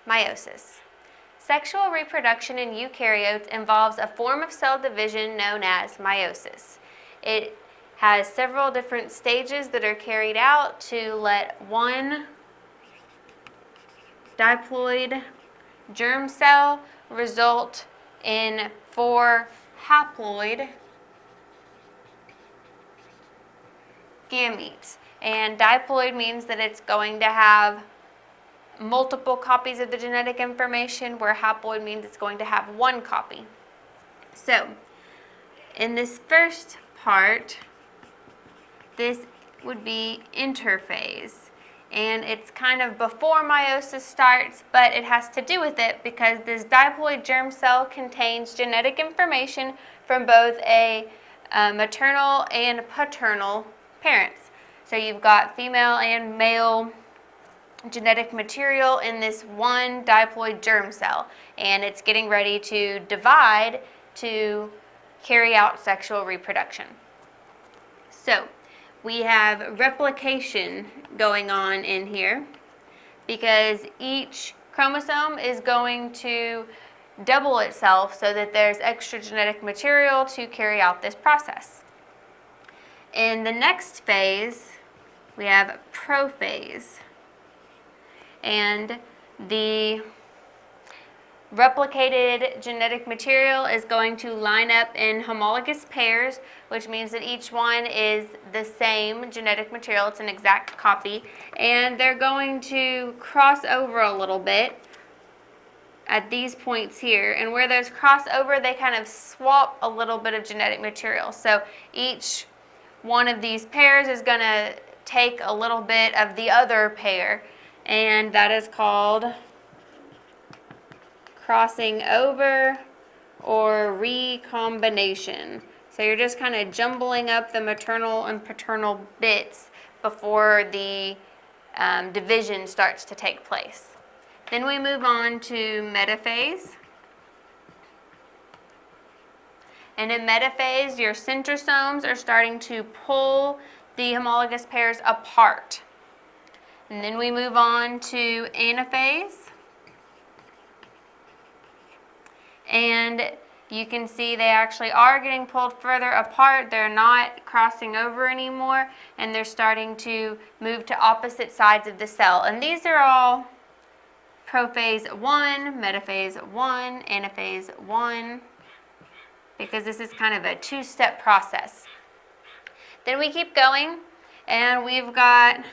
Meiosis. Sexual reproduction in eukaryotes involves a form of cell division known as meiosis. It has several different stages that are carried out to let one diploid germ cell result in 4 haploid gametes. And diploid means that it's going to have multiple copies of the genetic information, where haploid means it's going to have 1 copy. So, in this first part, this would be interphase. And it's kind of before meiosis starts, but it has to do with it because this diploid germ cell contains genetic information from both a maternal and paternal parents. So you've got female and male genetic material in this one diploid germ cell, and it's getting ready to divide to carry out sexual reproduction. So we have replication going on in here because each chromosome is going to double itself so that there's extra genetic material to carry out this process. In the next phase, we have prophase. And the replicated genetic material is going to line up in homologous pairs, which means that each one is the same genetic material. It's an exact copy. And they're going to cross over a little bit at these points here. And where those cross over, they kind of swap a little bit of genetic material. So each one of these pairs is going to take a little bit of the other pair. And that is called crossing over or recombination. So you're just kind of jumbling up the maternal and paternal bits before the division starts to take place. Then we move on to metaphase. And in metaphase, your centrosomes are starting to pull the homologous pairs apart. And then we move on to anaphase. And you can see they actually are getting pulled further apart. They're not crossing over anymore, and they're starting to move to opposite sides of the cell. And these are all prophase 1, metaphase 1, anaphase 1, because this is kind of a 2-step process. Then we keep going, and we've got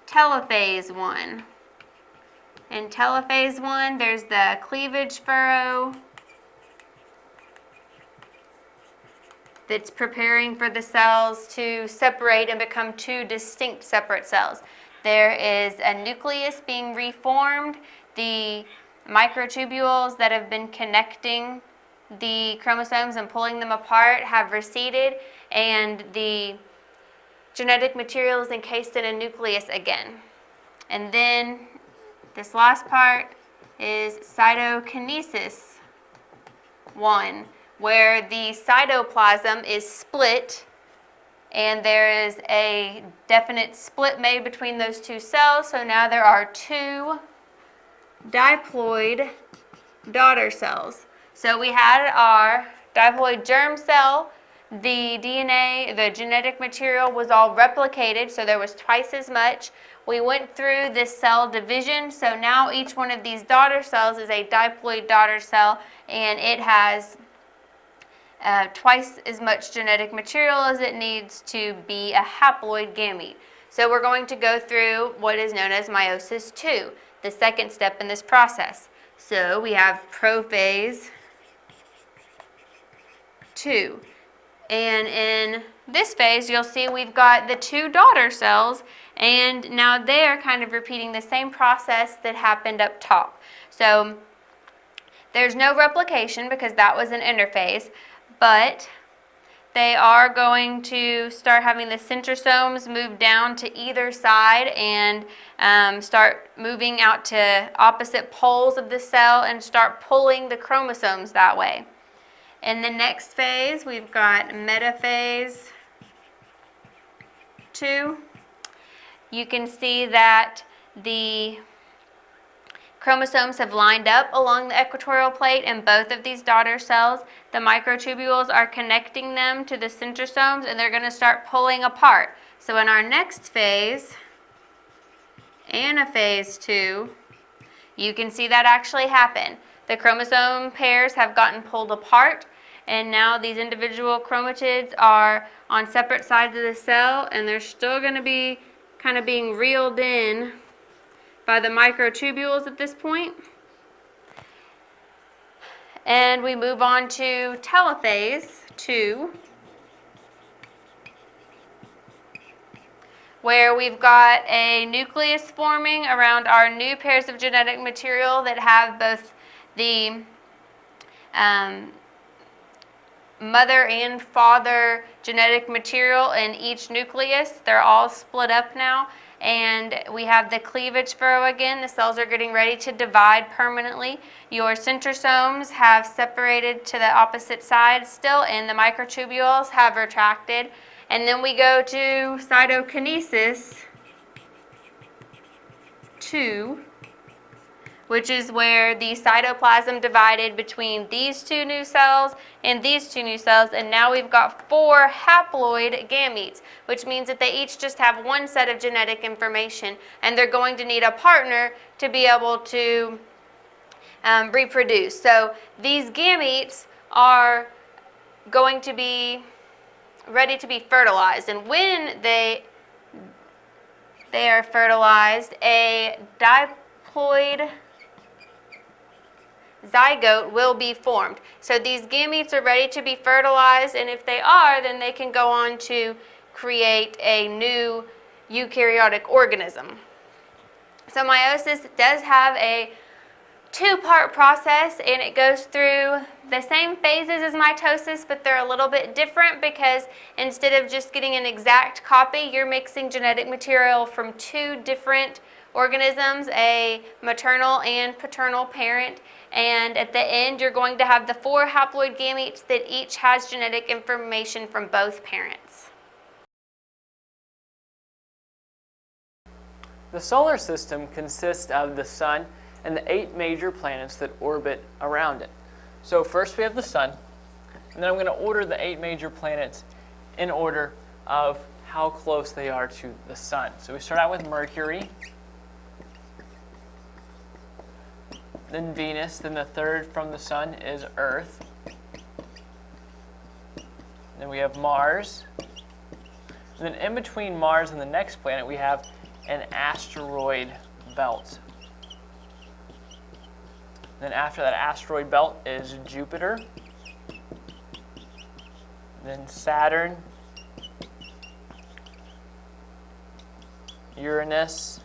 telophase 1. In telophase 1, there's the cleavage furrow that's preparing for the cells to separate and become 2 distinct separate cells. There is a nucleus being reformed. The microtubules that have been connecting the chromosomes and pulling them apart have receded, and the genetic material is encased in a nucleus again. And then this last part is cytokinesis 1, where the cytoplasm is split, and there is a definite split made between those 2 cells. So now there are 2 diploid daughter cells. So we had our diploid germ cell. The DNA, the genetic material was all replicated, so there was twice as much. We went through this cell division, so now each one of these daughter cells is a diploid daughter cell, and it has twice as much genetic material as it needs to be a haploid gamete. So we're going to go through what is known as meiosis 2, the second step in this process. So we have prophase 2. And in this phase, you'll see we've got the 2 daughter cells, and now they're kind of repeating the same process that happened up top. So there's no replication because that was an interphase, but they are going to start having the centrosomes move down to either side and start moving out to opposite poles of the cell and start pulling the chromosomes that way. In the next phase, we've got metaphase 2. You can see that the chromosomes have lined up along the equatorial plate in both of these daughter cells. The microtubules are connecting them to the centrosomes, and they're going to start pulling apart. So in our next phase, anaphase 2, you can see that actually happen. The chromosome pairs have gotten pulled apart, and now these individual chromatids are on separate sides of the cell, and they're still going to be kind of being reeled in by the microtubules at this point. And we move on to telophase 2, where we've got a nucleus forming around our new pairs of genetic material that have both the mother and father genetic material in each nucleus. They're all split up now, and we have the cleavage furrow again. The cells are getting ready to divide permanently. Your centrosomes have separated to the opposite side still, and the microtubules have retracted. And then we go to cytokinesis 2, which is where the cytoplasm divided between these two new cells and these two new cells, and now we've got 4 haploid gametes, which means that they each just have one set of genetic information, and they're going to need a partner to be able to reproduce. So these gametes are going to be ready to be fertilized, and when they are fertilized, a diploid zygote will be formed. So these gametes are ready to be fertilized, and if they are, then they can go on to create a new eukaryotic organism. So meiosis does have a 2-part process, and it goes through the same phases as mitosis, but they're a little bit different because instead of just getting an exact copy, you're mixing genetic material from 2 different organisms, a maternal and paternal parent, and at the end you're going to have the 4 haploid gametes that each has genetic information from both parents. The solar system consists of the sun and the 8 major planets that orbit around it. So first we have the sun, and then I'm going to order the 8 major planets in order of how close they are to the sun. So we start out with Mercury, then Venus, then the third from the sun is Earth. Then we have Mars. And then in between Mars and the next planet we have an asteroid belt. Then after that asteroid belt is Jupiter, then Saturn, Uranus,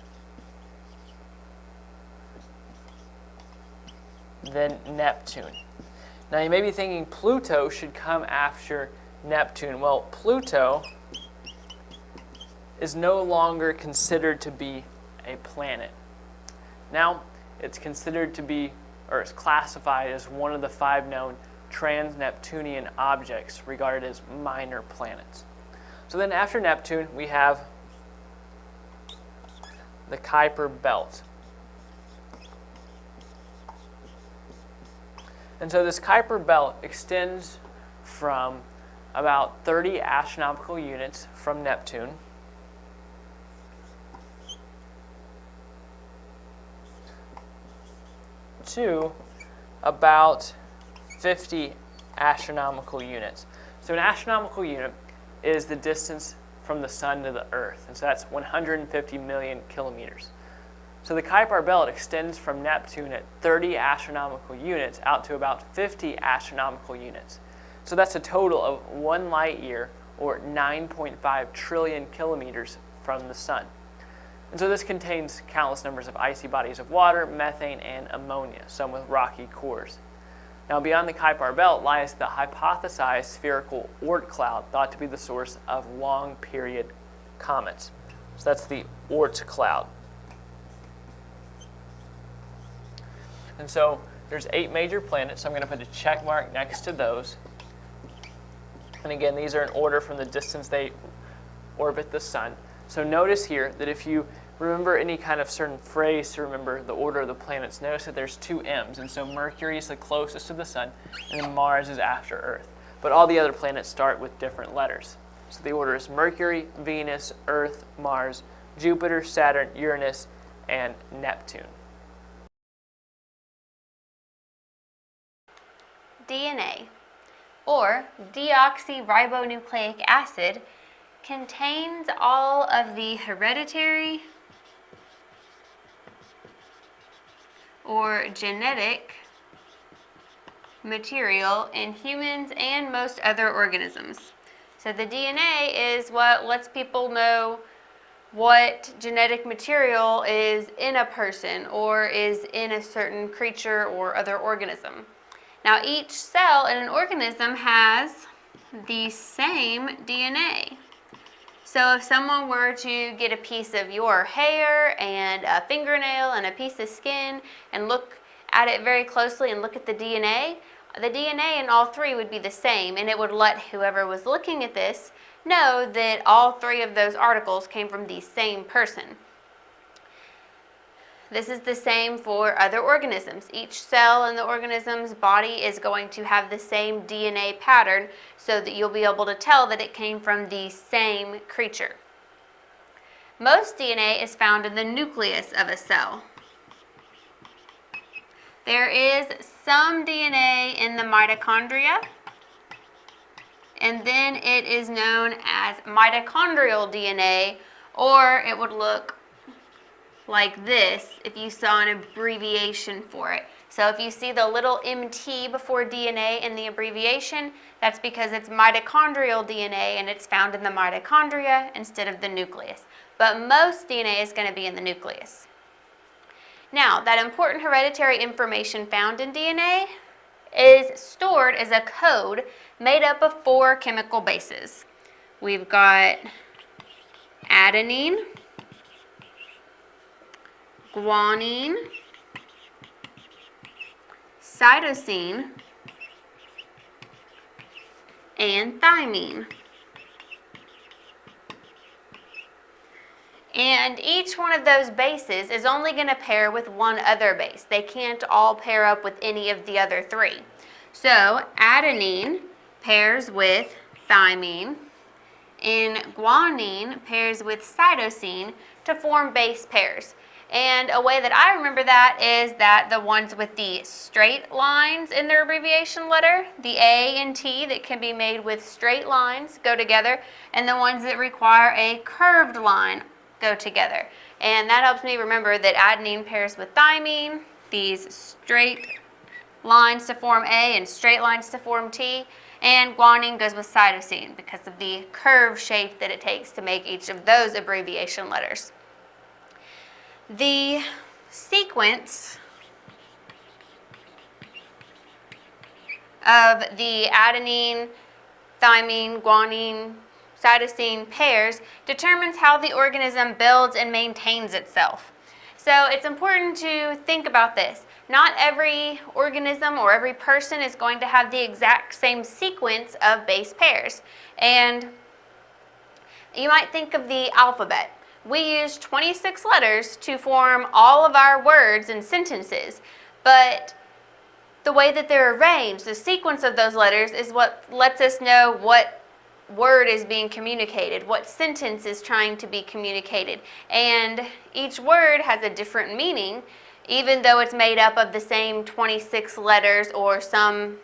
then Neptune. Now you may be thinking Pluto should come after Neptune. Well, Pluto is no longer considered to be a planet. Now it's considered to be, or it's classified as one of the 5 known trans-Neptunian objects regarded as minor planets. So then after Neptune, we have the Kuiper belt. And so this Kuiper belt extends from about 30 astronomical units from Neptune to about 50 astronomical units. So an astronomical unit is the distance from the sun to the earth, and so that's 150 million kilometers. So the Kuiper belt extends from Neptune at 30 astronomical units out to about 50 astronomical units. So that's a total of 1 light year, or 9.5 trillion kilometers from the sun. And so this contains countless numbers of icy bodies of water, methane, and ammonia, some with rocky cores. Now beyond the Kuiper belt lies the hypothesized spherical Oort cloud, thought to be the source of long-period comets. So that's the Oort cloud. And so there's 8 major planets, so I'm going to put a check mark next to those. And again, these are in order from the distance they orbit the sun. So notice here that if you remember any kind of certain phrase to remember the order of the planets. Notice that there's two M's, and so Mercury is the closest to the sun, and then Mars is after Earth. But all the other planets start with different letters. So the order is Mercury, Venus, Earth, Mars, Jupiter, Saturn, Uranus, and Neptune. DNA, or deoxyribonucleic acid, contains all of the hereditary or genetic material in humans and most other organisms. So the DNA is what lets people know what genetic material is in a person or is in a certain creature or other organism. Now each cell in an organism has the same DNA. So if someone were to get a piece of your hair and a fingernail and a piece of skin and look at it very closely and look at the DNA in all three would be the same, and it would let whoever was looking at this know that all three of those articles came from the same person. This is the same for other organisms. Each cell in the organism's body is going to have the same DNA pattern so that you'll be able to tell that it came from the same creature. Most DNA is found in the nucleus of a cell. There is some DNA in the mitochondria, and then it is known as mitochondrial DNA, or it would look like this if you saw an abbreviation for it. So if you see the little MT before DNA in the abbreviation, that's because it's mitochondrial DNA and it's found in the mitochondria instead of the nucleus. But most DNA is going to be in the nucleus. Now, that important hereditary information found in DNA is stored as a code made up of 4 chemical bases. We've got adenine, guanine, cytosine, and thymine. And each one of those bases is only going to pair with one other base. They can't all pair up with any of the other 3. So adenine pairs with thymine, and guanine pairs with cytosine to form base pairs. And a way that I remember that is that the ones with the straight lines in their abbreviation letter, the A and T that can be made with straight lines, go together, and the ones that require a curved line go together. And that helps me remember that adenine pairs with thymine, these straight lines to form A and straight lines to form T, and guanine goes with cytosine because of the curve shape that it takes to make each of those abbreviation letters. The sequence of the adenine, thymine, guanine, cytosine pairs determines how the organism builds and maintains itself. So it's important to think about this. Not every organism or every person is going to have the exact same sequence of base pairs. And you might think of the alphabet. We use 26 letters to form all of our words and sentences, but the way that they're arranged, the sequence of those letters is what lets us know what word is being communicated, what sentence is trying to be communicated. And each word has a different meaning, even though it's made up of the same 26 letters or some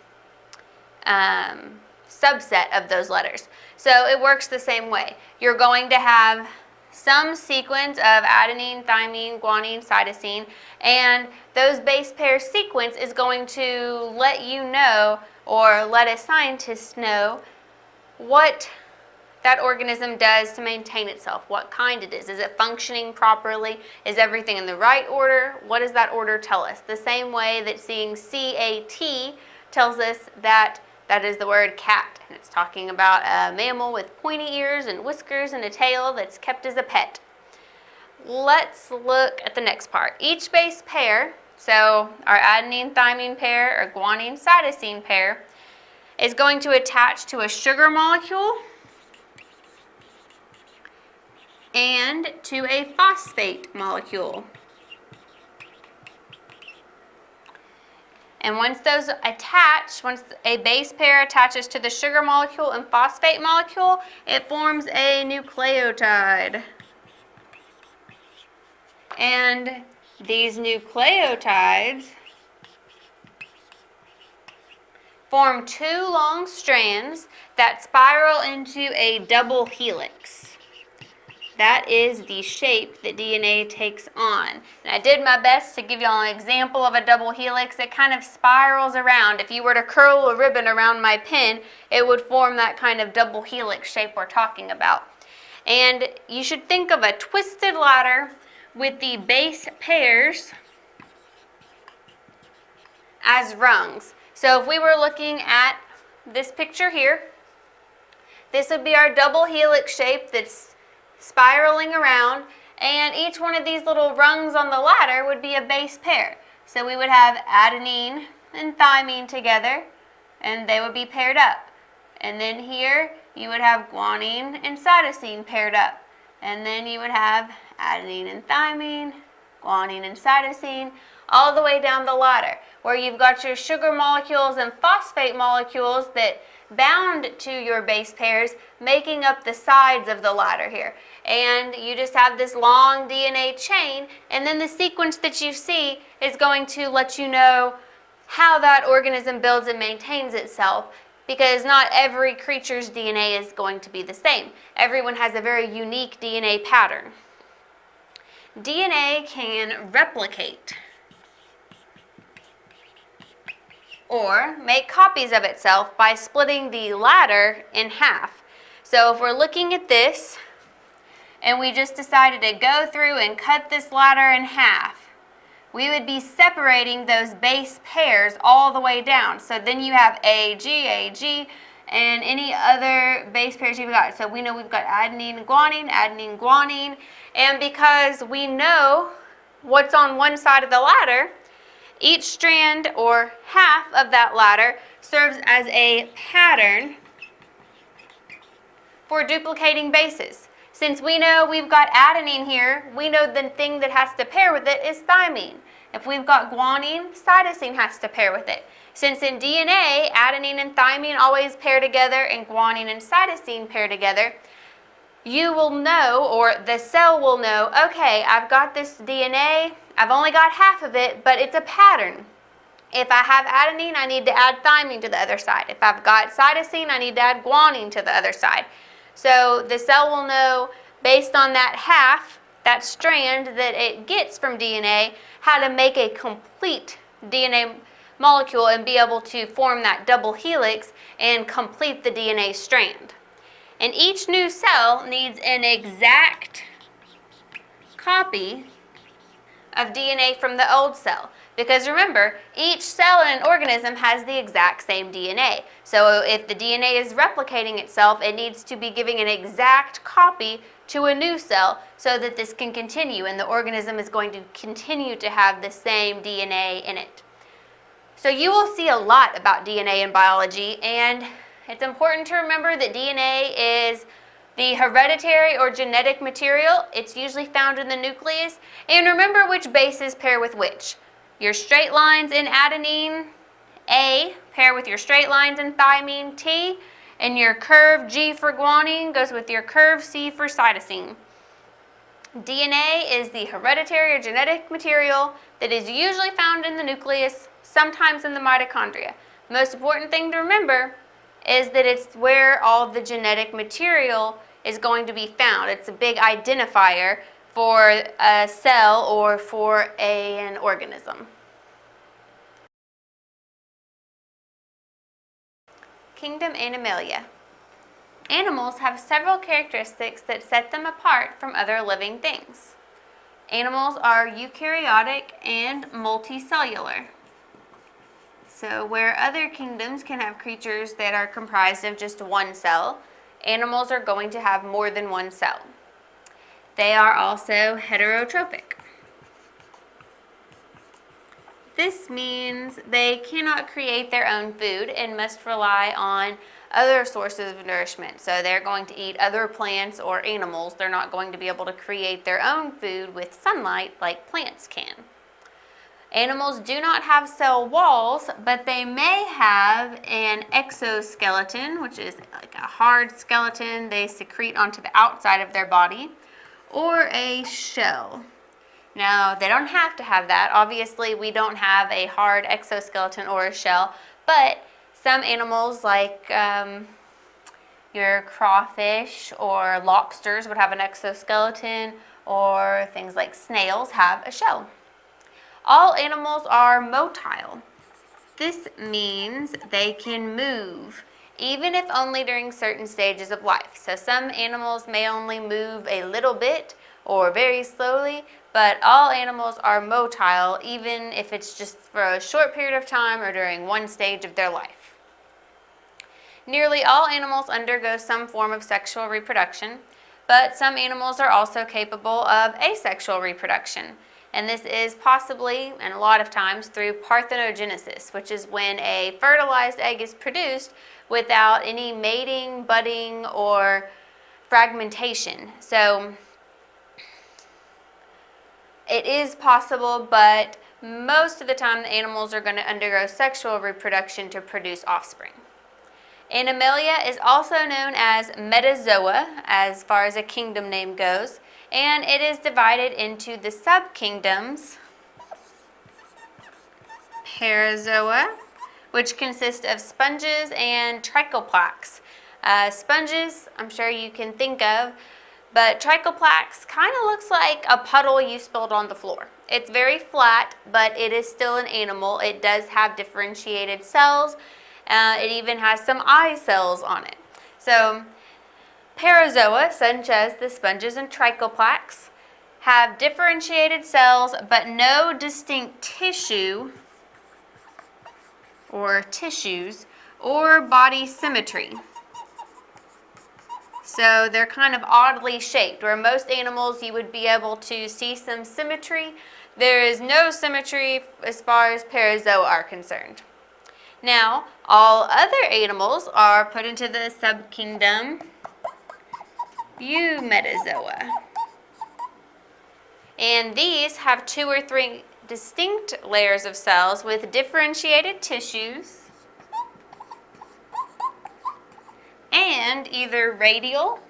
subset of those letters. So it works the same way. You're going to have some sequence of adenine, thymine, guanine, cytosine, and those base pair sequence is going to let you know, or let a scientist know, what that organism does to maintain itself, what kind it is. Is it functioning properly? Is everything in the right order? What does that order tell us? The same way that seeing CAT tells us that that is the word cat, and it's talking about a mammal with pointy ears and whiskers and a tail that's kept as a pet. Let's look at the next part. Each base pair, so our adenine thymine pair or guanine cytosine pair, is going to attach to a sugar molecule and to a phosphate molecule. And once those attach, once a base pair attaches to the sugar molecule and phosphate molecule, it forms a nucleotide. And these nucleotides form two long strands that spiral into a double helix. That is the shape that DNA takes on. And I did my best to give you all an example of a double helix. It kind of spirals around. If you were to curl a ribbon around my pen, it would form that kind of double helix shape we're talking about. And you should think of a twisted ladder with the base pairs as rungs. So if we were looking at this picture here, this would be our double helix shape that's spiraling around, and each one of these little rungs on the ladder would be a base pair. So we would have adenine and thymine together, and they would be paired up. And then here you would have guanine and cytosine paired up. And then you would have adenine and thymine, guanine and cytosine, all the way down the ladder, where you've got your sugar molecules and phosphate molecules that bound to your base pairs, making up the sides of the ladder here. And you just have this long DNA chain, and then the sequence that you see is going to let you know how that organism builds and maintains itself, because not every creature's DNA is going to be the same. Everyone has a very unique DNA pattern. DNA can replicate or make copies of itself by splitting the ladder in half. So if we're looking at this and we just decided to go through and cut this ladder in half, we would be separating those base pairs all the way down. So then you have AG, and any other base pairs you've got. So we know we've got adenine, guanine, and because we know what's on one side of the ladder, each strand or half of that ladder serves as a pattern for duplicating bases. Since we know we've got adenine here, we know the thing that has to pair with it is thymine. If we've got guanine, cytosine has to pair with it. Since in DNA, adenine and thymine always pair together and guanine and cytosine pair together, you will know, or the cell will know, okay, I've got this DNA, I've only got half of it, but it's a pattern. If I have adenine, I need to add thymine to the other side. If I've got cytosine, I need to add guanine to the other side. So the cell will know, based on that half, that strand that it gets from DNA, how to make a complete DNA molecule and be able to form that double helix and complete the DNA strand. And each new cell needs an exact copy of DNA from the old cell. Because remember, each cell in an organism has the exact same DNA. So if the DNA is replicating itself, it needs to be giving an exact copy to a new cell so that this can continue, and the organism is going to continue to have the same DNA in it. So you will see a lot about DNA in biology, and it's important to remember that DNA is the hereditary or genetic material. It's usually found in the nucleus. And remember which bases pair with which. Your straight lines in adenine, A, pair with your straight lines in thymine, T, and your curve G for guanine goes with your curve C for cytosine. DNA is the hereditary or genetic material that is usually found in the nucleus, sometimes in the mitochondria. Most important thing to remember is that it's where all the genetic material is going to be found. It's a big identifier for a cell or for an organism. Kingdom Animalia. Animals have several characteristics that set them apart from other living things. Animals are eukaryotic and multicellular. So where other kingdoms can have creatures that are comprised of just one cell, animals are going to have more than one cell. They are also heterotrophic. This means they cannot create their own food and must rely on other sources of nourishment. So they're going to eat other plants or animals. They're not going to be able to create their own food with sunlight like plants can. Animals do not have cell walls, but they may have an exoskeleton, which is like a hard skeleton they secrete onto the outside of their body, or a shell. Now, they don't have to have that. Obviously, we don't have a hard exoskeleton or a shell, but some animals like your crawfish or lobsters would have an exoskeleton, or things like snails have a shell. All animals are motile. This means they can move, even if only during certain stages of life. So some animals may only move a little bit or very slowly, but all animals are motile, even if it's just for a short period of time or during one stage of their life. Nearly all animals undergo some form of sexual reproduction, but some animals are also capable of asexual reproduction. And this is possibly, and a lot of times, through parthenogenesis, which is when a fertilized egg is produced without any mating, budding, or fragmentation. So it is possible, but most of the time the animals are going to undergo sexual reproduction to produce offspring. Animalia is also known as metazoa, as far as a kingdom name goes, and it is divided into the subkingdoms, Parazoa, which consist of sponges and trichoplax. Sponges, I'm sure you can think of, but trichoplax kind of looks like a puddle you spilled on the floor. It's very flat, but it is still an animal. It does have differentiated cells. It even has some eye cells on it. So Parazoa, such as the sponges and trichoplax, have differentiated cells but no distinct tissue or tissues or body symmetry. So they're kind of oddly shaped. Where most animals you would be able to see some symmetry, there is no symmetry as far as Parazoa are concerned. Now, all other animals are put into the subkingdom Eumetazoa. And these have 2 or 3 distinct layers of cells with differentiated tissues and either radial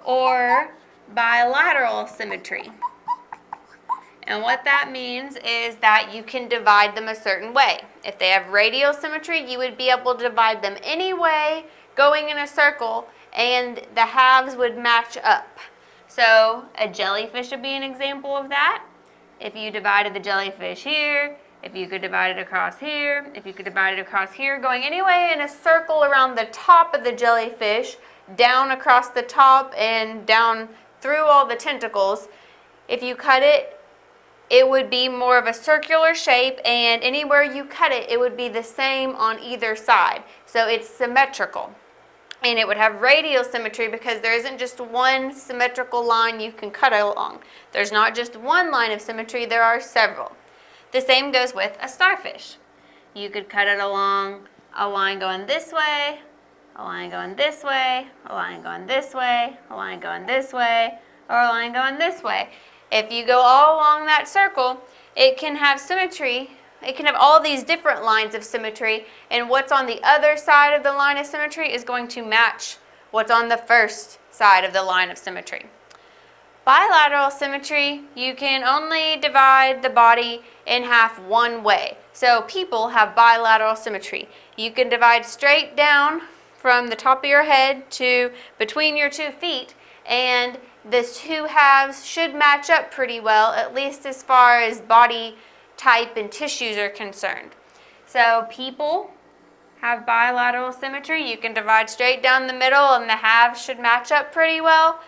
or bilateral symmetry. And what that means is that you can divide them a certain way. If they have radial symmetry, you would be able to divide them any way going in a circle, and the halves would match up. So a jellyfish would be an example of that. If you divided the jellyfish here, if you could divide it across here, if you could divide it across here, going any way in a circle around the top of the jellyfish, down across the top and down through all the tentacles, if you cut it, it would be more of a circular shape, and anywhere you cut it, it would be the same on either side. So it's symmetrical. And it would have radial symmetry because there isn't just one symmetrical line you can cut along. There's not just one line of symmetry, there are several. The same goes with a starfish. You could cut it along a line going this way, a line going this way, a line going this way, a line going this way, or a line going this way. If you go all along that circle, it can have symmetry. It can have all these different lines of symmetry, and what's on the other side of the line of symmetry is going to match what's on the first side of the line of symmetry. Bilateral symmetry, you can only divide the body in half one way. So people have bilateral symmetry. You can divide straight down from the top of your head to between your 2 feet, and the 2 halves should match up pretty well, at least as far as body type and tissues are concerned. So people have bilateral symmetry. You can divide straight down the middle and the halves should match up pretty well.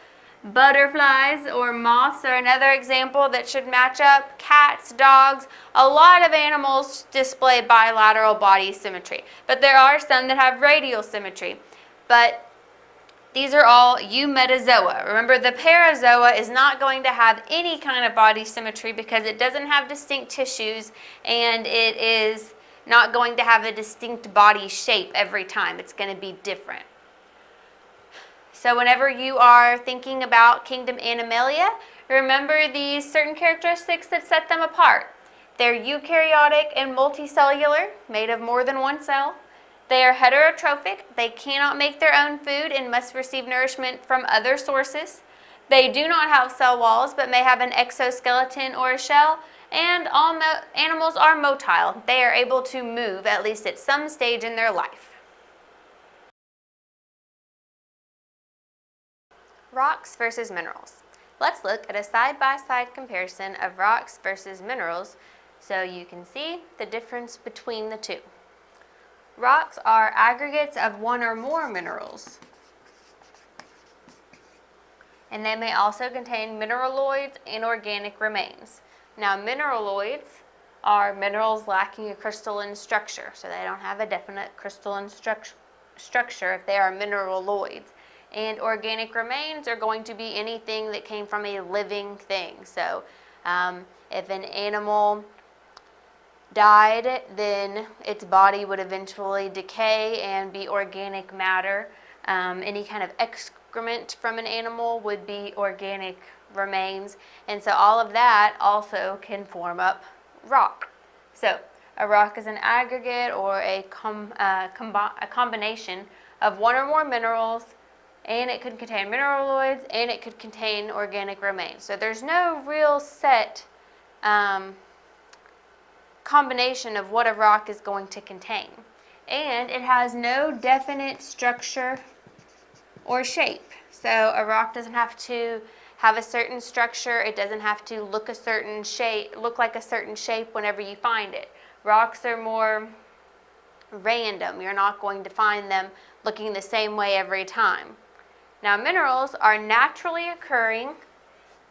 Butterflies or moths are another example that should match up. Cats, dogs, a lot of animals display bilateral body symmetry, but there are some that have radial symmetry. But these are all eumetazoa. Remember, the parazoa is not going to have any kind of body symmetry because it doesn't have distinct tissues and it is not going to have a distinct body shape every time. It's going to be different. So whenever you are thinking about kingdom Animalia, remember these certain characteristics that set them apart. They're eukaryotic and multicellular, made of more than one cell. They are heterotrophic. They cannot make their own food and must receive nourishment from other sources. They do not have cell walls, but may have an exoskeleton or a shell. And all animals are motile. They are able to move, at least at some stage in their life. Rocks versus minerals. Let's look at a side-by-side comparison of rocks versus minerals so you can see the difference between the two. Rocks are aggregates of one or more minerals, and they may also contain mineraloids and organic remains. Now, mineraloids are minerals lacking a crystalline structure, so they don't have a definite crystalline structure if they are mineraloids. And organic remains are going to be anything that came from a living thing. So if an animal died, then its body would eventually decay and be organic matter. Any kind of excrement from an animal would be organic remains. And so all of that also can form up rock. So a rock is an aggregate or a combination of one or more minerals, and it could contain mineraloids, and it could contain organic remains. So there's no real set combination of what a rock is going to contain. And it has no definite structure or shape. So a rock doesn't have to have a certain structure. It doesn't have to look like a certain shape whenever you find it. Rocks are more random. You're not going to find them looking the same way every time. Now, minerals are naturally occurring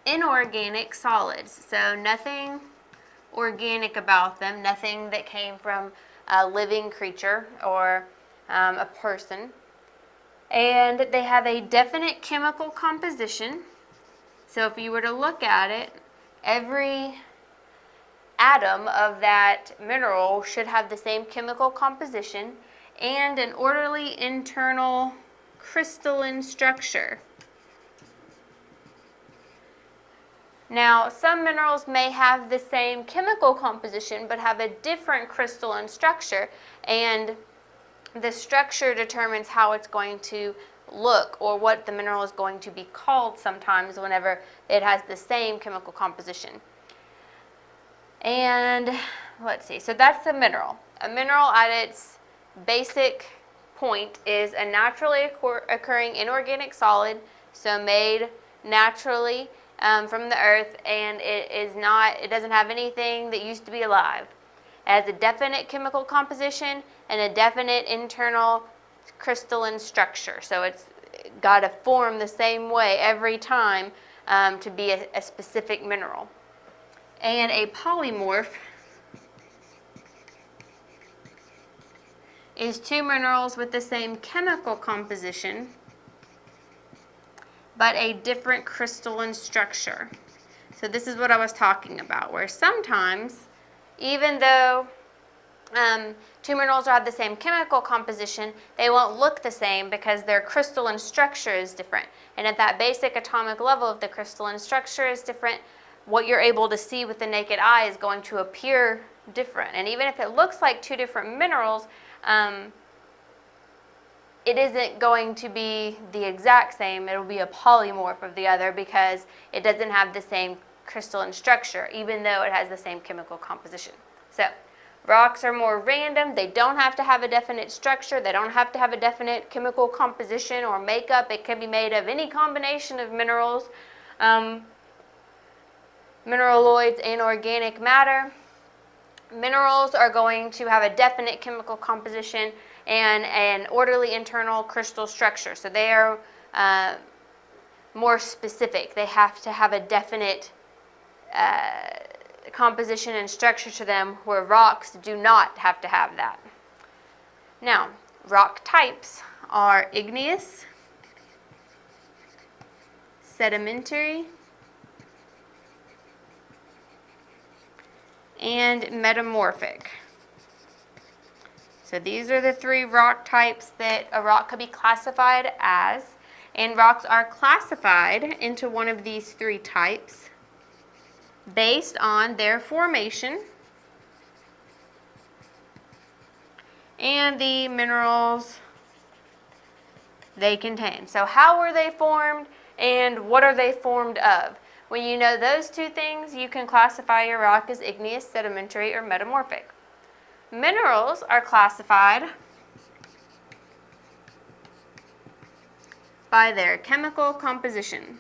inorganic solids, so nothing organic about them, nothing that came from a living creature or a person. And they have a definite chemical composition. So if you were to look at it, every atom of that mineral should have the same chemical composition and an orderly internal crystalline structure. Now, some minerals may have the same chemical composition but have a different crystalline structure, and the structure determines how it's going to look or what the mineral is going to be called sometimes whenever it has the same chemical composition. And let's see, so that's a mineral. A mineral at its basic point is a naturally occurring inorganic solid, so made naturally from the earth, and it doesn't have anything that used to be alive. It has a definite chemical composition and a definite internal crystalline structure, so it's got to form the same way every time to be a specific mineral. And a polymorph is two minerals with the same chemical composition but a different crystalline structure. So this is what I was talking about, where sometimes, even though two minerals have the same chemical composition, they won't look the same because their crystalline structure is different. And at that basic atomic level, if the crystalline structure is different, what you're able to see with the naked eye is going to appear different. And even if it looks like two different minerals, it isn't going to be the exact same. It'll be a polymorph of the other because it doesn't have the same crystalline structure, even though it has the same chemical composition. So rocks are more random. They don't have to have a definite structure. They don't have to have a definite chemical composition or makeup. It can be made of any combination of minerals, mineraloids, and organic matter. Minerals are going to have a definite chemical composition and an orderly internal crystal structure. So they are more specific. They have to have a definite composition and structure to them, where rocks do not have to have that. Now, rock types are igneous, sedimentary, and metamorphic. So these are the 3 rock types that a rock could be classified as. And rocks are classified into one of these 3 types based on their formation and the minerals they contain. So how were they formed and what are they formed of? When you know those 2 things, you can classify your rock as igneous, sedimentary, or metamorphic. Minerals are classified by their chemical composition.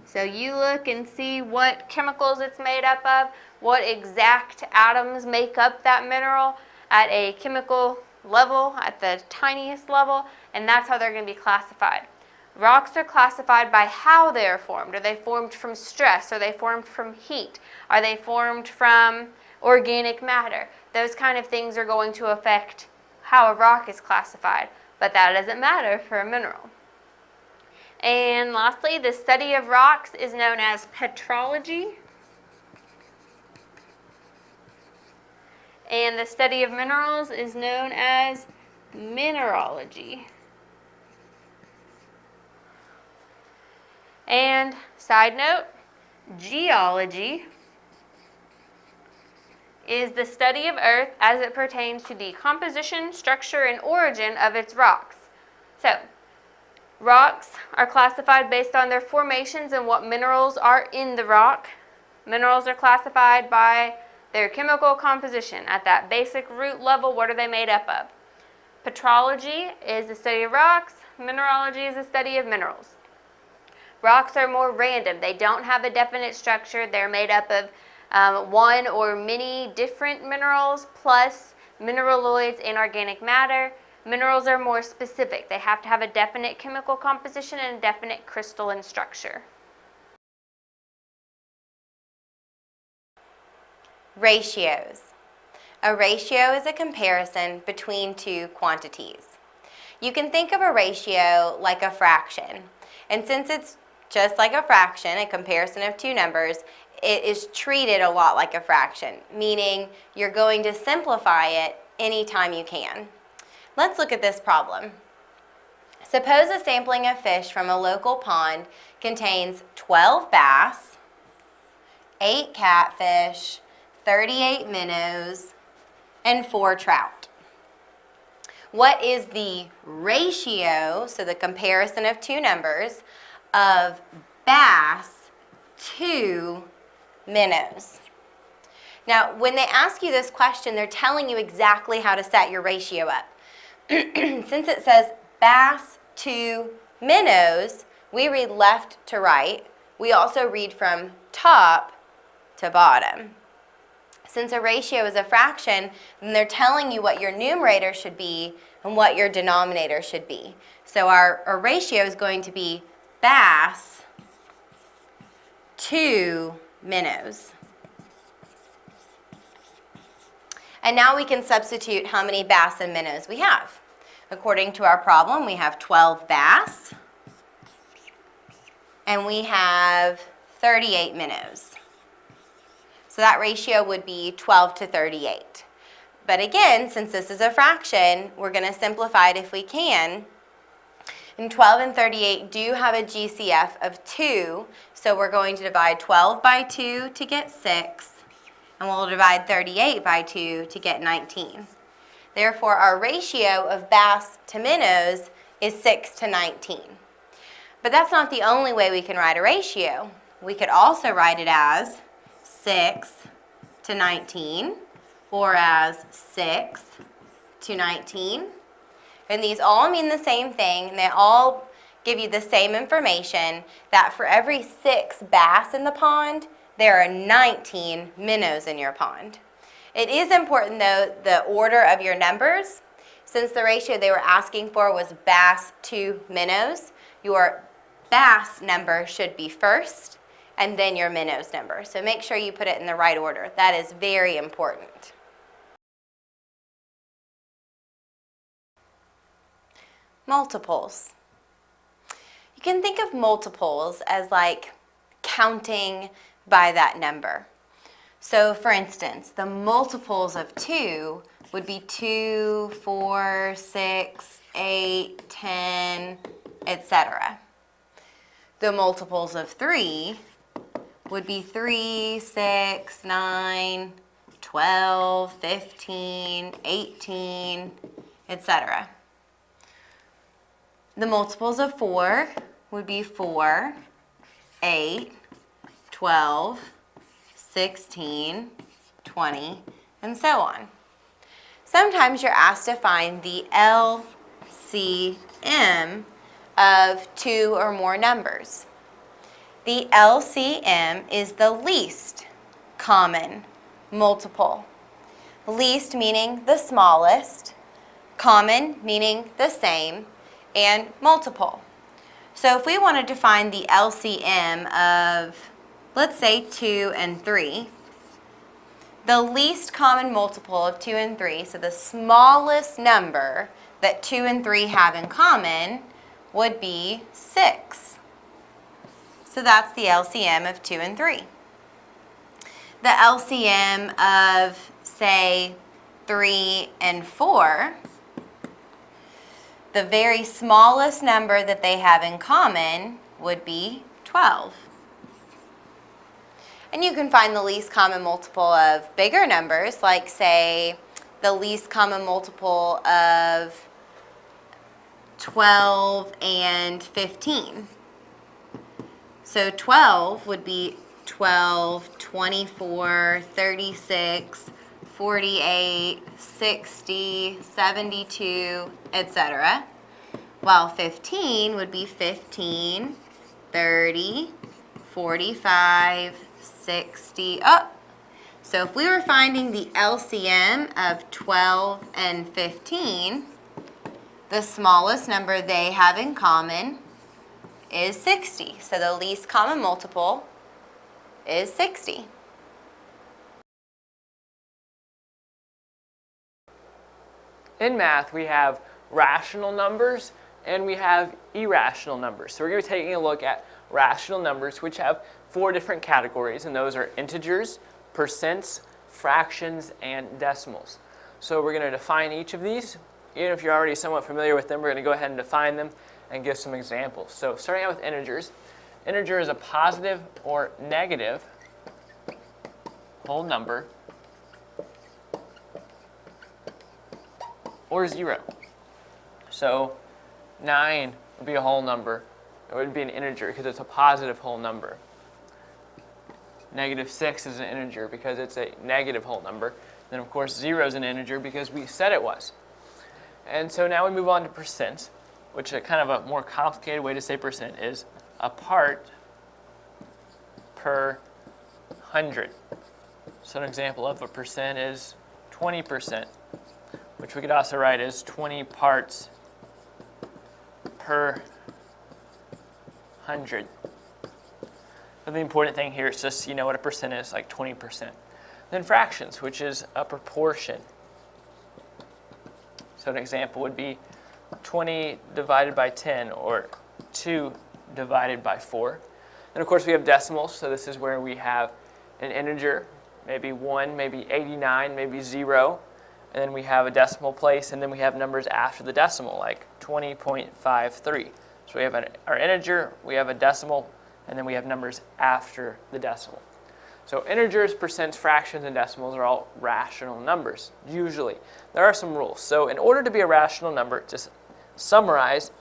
So you look and see what chemicals it's made up of, what exact atoms make up that mineral at a chemical level, at the tiniest level, and that's how they're going to be classified. Rocks are classified by how they are formed. Are they formed from stress? Are they formed from heat? Are they formed from organic matter? Those kind of things are going to affect how a rock is classified, but that doesn't matter for a mineral. And lastly, the study of rocks is known as petrology. And the study of minerals is known as mineralogy. And side note, geology is the study of Earth as it pertains to the composition, structure, and origin of its rocks. So, rocks are classified based on their formations and what minerals are in the rock. Minerals are classified by their chemical composition. At that basic root level, what are they made up of? Petrology is the study of rocks. Mineralogy is the study of minerals. Rocks are more random. They don't have a definite structure. They're made up of one or many different minerals plus mineraloids and organic matter. Minerals are more specific. They have to have a definite chemical composition and a definite crystalline structure. Ratios. A ratio is a comparison between 2 quantities. You can think of a ratio like a fraction, and since it's just like a fraction, a comparison of 2 numbers, it is treated a lot like a fraction, meaning you're going to simplify it anytime you can. Let's look at this problem. Suppose a sampling of fish from a local pond contains 12 bass, 8 catfish, 38 minnows, and 4 trout. What is the ratio, so the comparison of 2 numbers, of bass to minnows? Now, when they ask you this question, they're telling you exactly how to set your ratio up. Since it says bass to minnows, we read left to right. We also read from top to bottom. Since a ratio is a fraction, then they're telling you what your numerator should be and what your denominator should be. So our ratio is going to be bass to minnows. And now we can substitute how many bass and minnows we have. According to our problem, we have 12 bass and we have 38 minnows. So that ratio would be 12 to 38. But again, since this is a fraction, we're going to simplify it if we can. And 12 and 38 do have a GCF of 2, so we're going to divide 12 by 2 to get 6, and we'll divide 38 by 2 to get 19. Therefore, our ratio of bass to minnows is 6 to 19. But that's not the only way we can write a ratio. We could also write it as 6 to 19, or as 6 to 19. And these all mean the same thing, and they all give you the same information, that for every 6 bass in the pond, there are 19 minnows in your pond. It is important, though, the order of your numbers. Since the ratio they were asking for was bass to minnows, your bass number should be first, and then your minnows number. So make sure you put it in the right order. That is very important. Multiples. You can think of multiples as like counting by that number. So for instance, the multiples of 2 would be 2, 4, 6, 8, 10, etc. The multiples of 3 would be 3, 6, 9, 12, 15, 18, etc. The multiples of 4 would be 4, 8, 12, 16, 20, and so on. Sometimes you're asked to find the LCM of 2 or more numbers. The LCM is the least common multiple. Least meaning the smallest, common meaning the same, and multiple. So if we wanted to find the LCM of, let's say, 2 and 3, the least common multiple of 2 and 3, so the smallest number that 2 and 3 have in common, would be 6. So that's the LCM of 2 and 3. The LCM of, say, 3 and 4, the very smallest number that they have in common would be 12. And you can find the least common multiple of bigger numbers, like, say, the least common multiple of 12 and 15. So 12 would be 12, 24, 36, 48, 60, 72, etc. While 15 would be 15, 30, 45, 60. So if we were finding the LCM of 12 and 15, the smallest number they have in common is 60. So the least common multiple is 60. In math, we have rational numbers and we have irrational numbers. So we're going to be taking a look at rational numbers, which have 4 different categories, and those are integers, percents, fractions, and decimals. So we're going to define each of these. Even if you're already somewhat familiar with them, we're going to go ahead and define them and give some examples. So starting out with integers. Integer is a positive or negative whole number or 0. So 9 would be a whole number. It would be an integer because it's a positive whole number. Negative 6 is an integer because it's a negative whole number. Then, of course, 0 is an integer because we said it was. And so now we move on to percent, which is kind of a more complicated way to say percent is a part per 100. So an example of a percent is 20%, which we could also write as 20 parts per 100. But the important thing here is just you know what a percent is, like 20%. Then fractions, which is a proportion. So an example would be 20 divided by 10 or 2 divided by 4. And of course we have decimals, so this is where we have an integer, maybe 1, maybe 89, maybe 0. And then we have a decimal place, and then we have numbers after the decimal, like 20.53. So we have our integer, we have a decimal, and then we have numbers after the decimal. So integers, percents, fractions, and decimals are all rational numbers, usually. There are some rules. So in order to be a rational number, just summarize,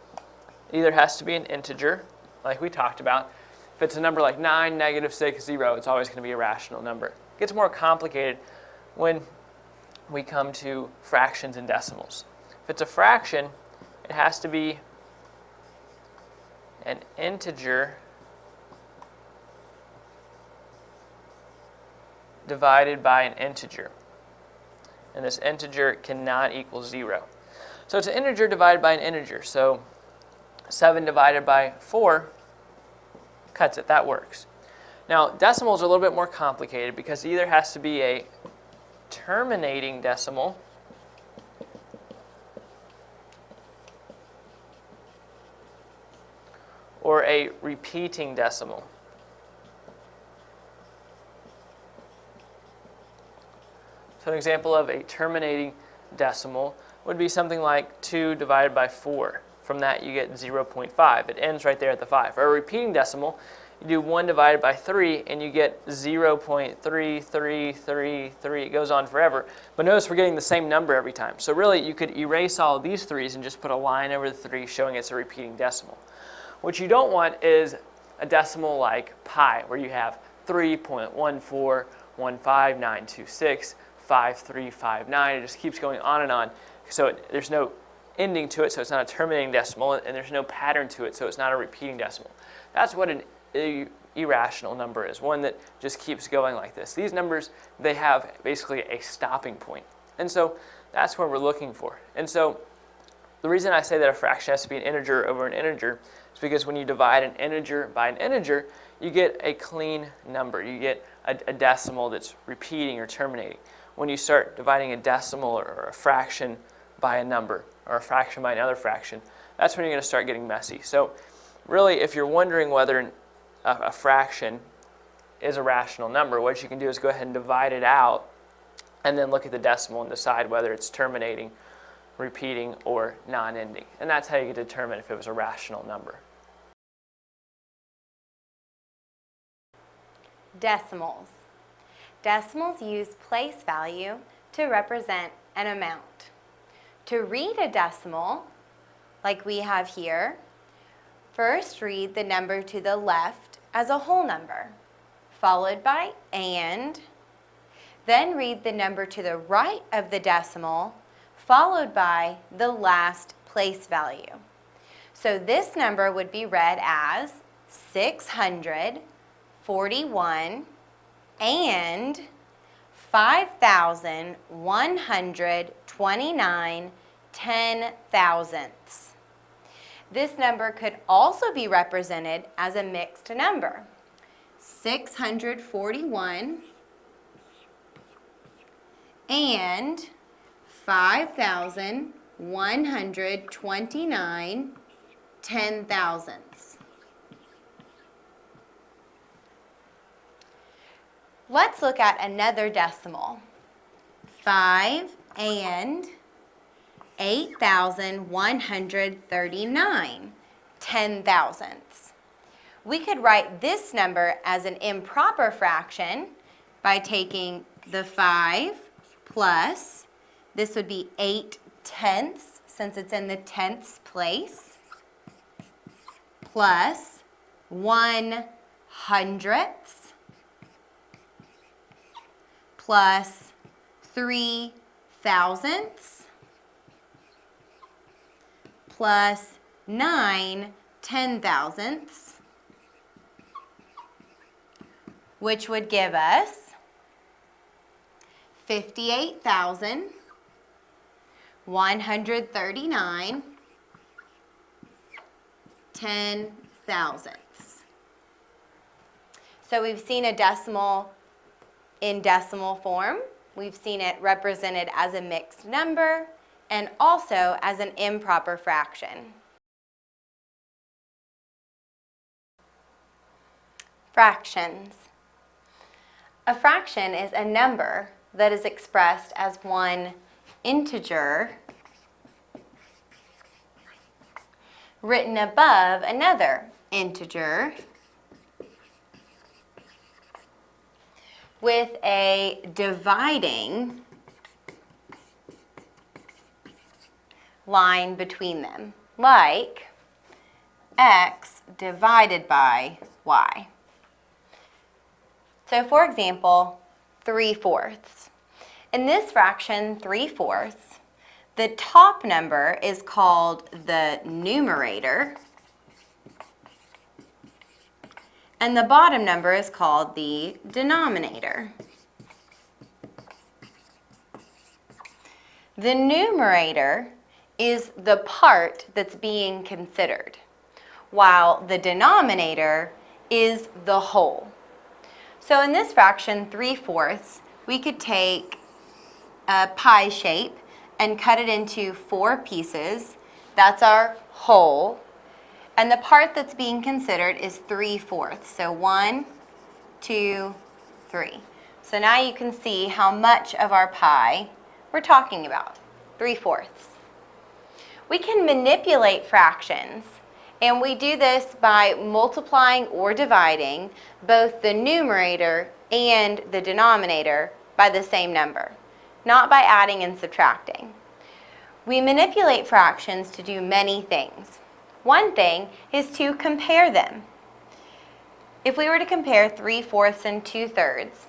it either has to be an integer, like we talked about. If it's a number like 9, negative 6, 0, it's always going to be a rational number. It gets more complicated when we come to fractions and decimals. If it's a fraction, it has to be an integer divided by an integer. And this integer cannot equal 0. So it's an integer divided by an integer. So 7 divided by 4 cuts it. That works. Now, decimals are a little bit more complicated because it either has to be a terminating decimal or a repeating decimal. So an example of a terminating decimal would be something like 2 divided by 4. From that you get 0.5. It ends right there at the 5. For a repeating decimal, you do 1 divided by 3 and you get 0.3333. It goes on forever. But notice we're getting the same number every time. So really you could erase all of these 3's and just put a line over the 3 showing it's a repeating decimal. What you don't want is a decimal like pi, where you have 3.14159265359. It just keeps going on and on. So there's no ending to it, so it's not a terminating decimal, and there's no pattern to it, so it's not a repeating decimal. That's what an irrational number is, one that just keeps going like this. These numbers, they have basically a stopping point. And so that's what we're looking for. And so the reason I say that a fraction has to be an integer over an integer is because when you divide an integer by an integer, you get a clean number. You get a decimal that's repeating or terminating. When you start dividing a decimal or a fraction by a number, or a fraction by another fraction, that's when you're going to start getting messy. So really, if you're wondering whether a fraction is a rational number, what you can do is go ahead and divide it out and then look at the decimal and decide whether it's terminating, repeating, or non-ending. And that's how you can determine if it was a rational number. Decimals. Decimals use place value to represent an amount. To read a decimal, like we have here, first read the number to the left as a whole number, followed by and, then read the number to the right of the decimal, followed by the last place value. So this number would be read as 641 and 5,129 10,000ths. This number could also be represented as a mixed number. 641 and 5,129 10,000ths. Let's look at another decimal. 5 and 8,139 10,000ths. We could write this number as an improper fraction by taking the 5 plus, this would be 8/10ths since it's in the tenths place, plus 1/100ths, plus 3,000ths, plus 9/10,000ths, which would give us 58,139 10,000ths. So we've seen a decimal in decimal form. We've seen it represented as a mixed number and also as an improper fraction. Fractions. A fraction is a number that is expressed as one integer written above another integer with a dividing line between them, like x divided by y. So for example, 3/4. In this fraction, 3/4, the top number is called the numerator, and the bottom number is called the denominator. The numerator is the part that's being considered, while the denominator is the whole. So in this fraction, 3/4, we could take a pie shape and cut it into 4 pieces. That's our whole. And the part that's being considered is 3/4. So 1, 2, 3. So now you can see how much of our pie we're talking about. 3/4. We can manipulate fractions, and we do this by multiplying or dividing both the numerator and the denominator by the same number, not by adding and subtracting. We manipulate fractions to do many things. One thing is to compare them. If we were to compare 3/4 and 2/3,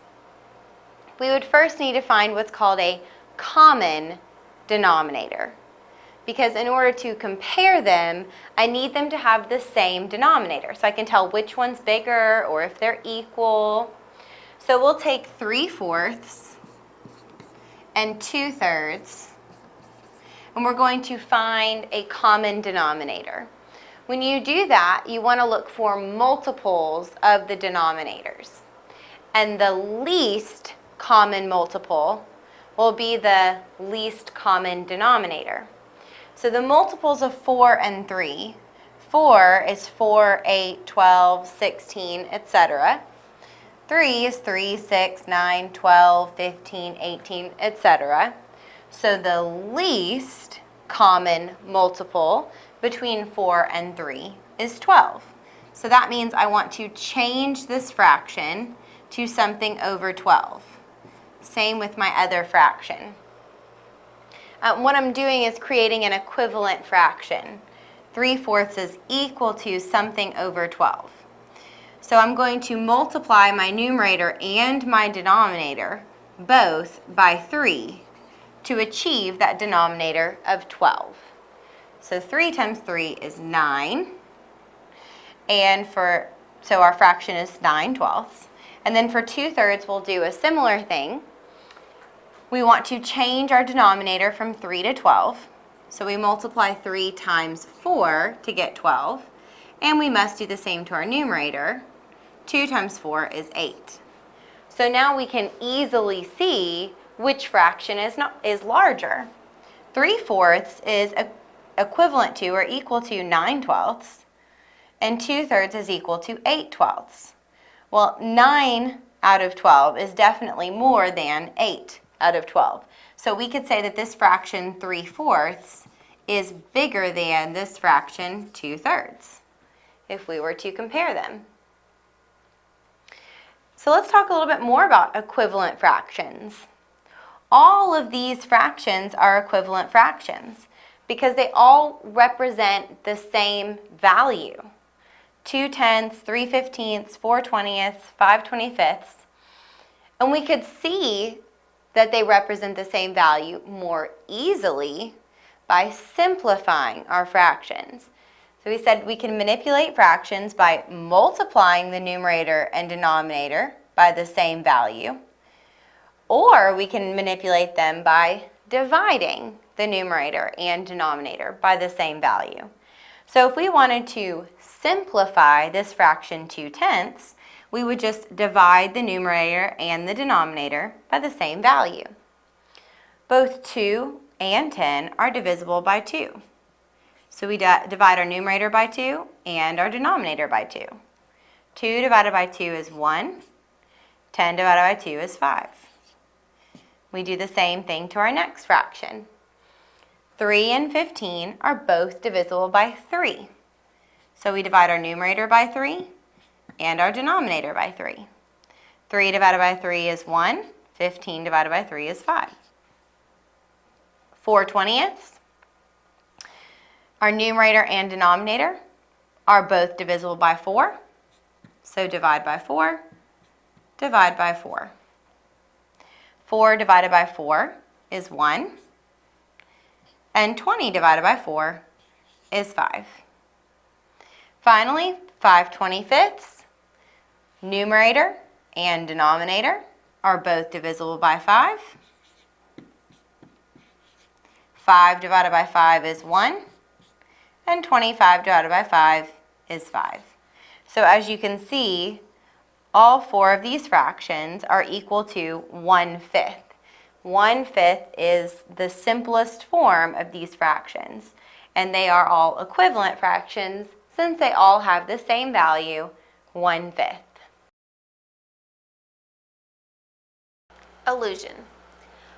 we would first need to find what's called a common denominator. Because in order to compare them, I need them to have the same denominator. So I can tell which one's bigger or if they're equal. So we'll take 3/4 and 2/3, and we're going to find a common denominator. When you do that, you want to look for multiples of the denominators. And the least common multiple will be the least common denominator. So the multiples of 4 and 3, 4 is 4, 8, 12, 16, etc. 3 is 3, 6, 9, 12, 15, 18, etc. So the least common multiple between 4 and 3 is 12. So that means I want to change this fraction to something over 12. Same with my other fraction. What I'm doing is creating an equivalent fraction. 3/4 is equal to something over 12. So I'm going to multiply my numerator and my denominator both by 3 to achieve that denominator of 12. So 3 times 3 is 9. And so our fraction is 9/12. And then for 2/3, we'll do a similar thing. We want to change our denominator from 3 to 12. So we multiply 3 times 4 to get 12. And we must do the same to our numerator. 2 times 4 is 8. So now we can easily see which fraction is larger. 3/4 is equivalent to or equal to 9/12. And 2/3 is equal to 8/12. Well, 9 out of 12 is definitely more than 8 out of 12. So we could say that this fraction 3/4 is bigger than this fraction 2/3 if we were to compare them. So let's talk a little bit more about equivalent fractions. All of these fractions are equivalent fractions because they all represent the same value. 2/10, 3/15, 4/20, 5/25. And we could see that they represent the same value more easily by simplifying our fractions. So we said we can manipulate fractions by multiplying the numerator and denominator by the same value, or we can manipulate them by dividing the numerator and denominator by the same value. So if we wanted to simplify this fraction 2/10, we would just divide the numerator and the denominator by the same value. Both 2 and 10 are divisible by 2. So we divide our numerator by 2 and our denominator by 2. 2 divided by 2 is 1. 10 divided by 2 is 5. We do the same thing to our next fraction. 3 and 15 are both divisible by 3. So we divide our numerator by 3 and our denominator by 3. 3 divided by 3 is 1. 15 divided by 3 is 5. 4/20. Our numerator and denominator are both divisible by 4. So divide by 4, divide by 4. 4 divided by 4 is 1. And 20 divided by 4 is 5. Finally, 5/25. Numerator and denominator are both divisible by 5. 5 divided by 5 is 1. And 25 divided by 5 is 5. So as you can see, all 4 of these fractions are equal to 1/5. 1/5 is the simplest form of these fractions, and they are all equivalent fractions since they all have the same value, 1/5. Allusion.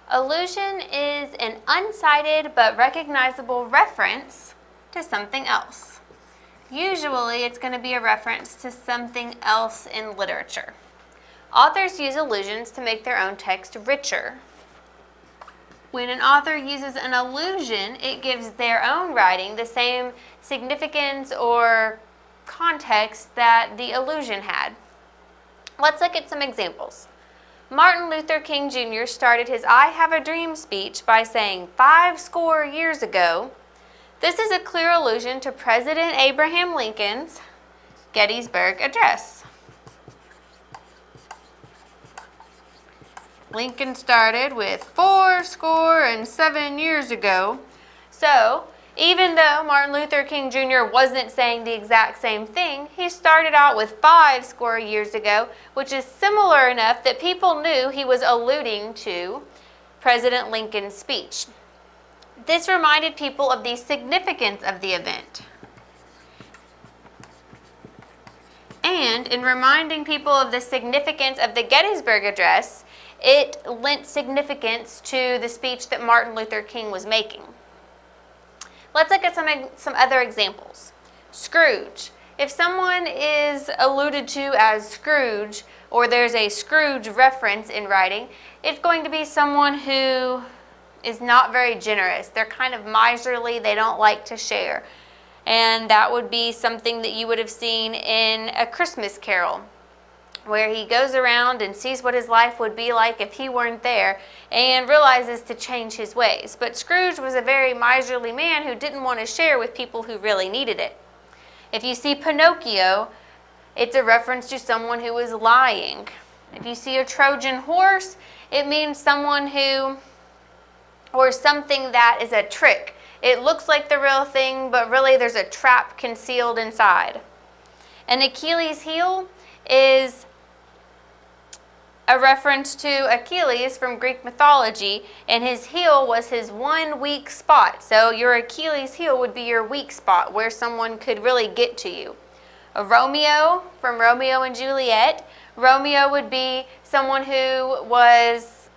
Allusion is an uncited but recognizable reference to something else. Usually it's going to be a reference to something else in literature. Authors use allusions to make their own text richer. When an author uses an allusion, it gives their own writing the same significance or context that the allusion had. Let's look at some examples. Martin Luther King Jr. started his I Have a Dream speech by saying 50 years ago. This is a clear allusion to President Abraham Lincoln's Gettysburg Address. Lincoln started with fourscore and 7 years ago. So, even though Martin Luther King Jr. wasn't saying the exact same thing, he started out with 50 years ago, which is similar enough that people knew he was alluding to President Lincoln's speech. This reminded people of the significance of the event. And in reminding people of the significance of the Gettysburg Address, it lent significance to the speech that Martin Luther King was making. Let's look at some other examples. Scrooge. If someone is alluded to as Scrooge, or there's a Scrooge reference in writing, it's going to be someone who is not very generous. They're kind of miserly, they don't like to share. And that would be something that you would have seen in A Christmas Carol, where he goes around and sees what his life would be like if he weren't there and realizes to change his ways. But Scrooge was a very miserly man who didn't want to share with people who really needed it. If you see Pinocchio, it's a reference to someone who is lying. If you see a Trojan horse, it means someone who, or something that is a trick. It looks like the real thing, but really there's a trap concealed inside. An Achilles heel is a reference to Achilles from Greek mythology, and his heel was his one weak spot. So your Achilles heel would be your weak spot, where someone could really get to you. A Romeo from Romeo and Juliet. Romeo would be someone who was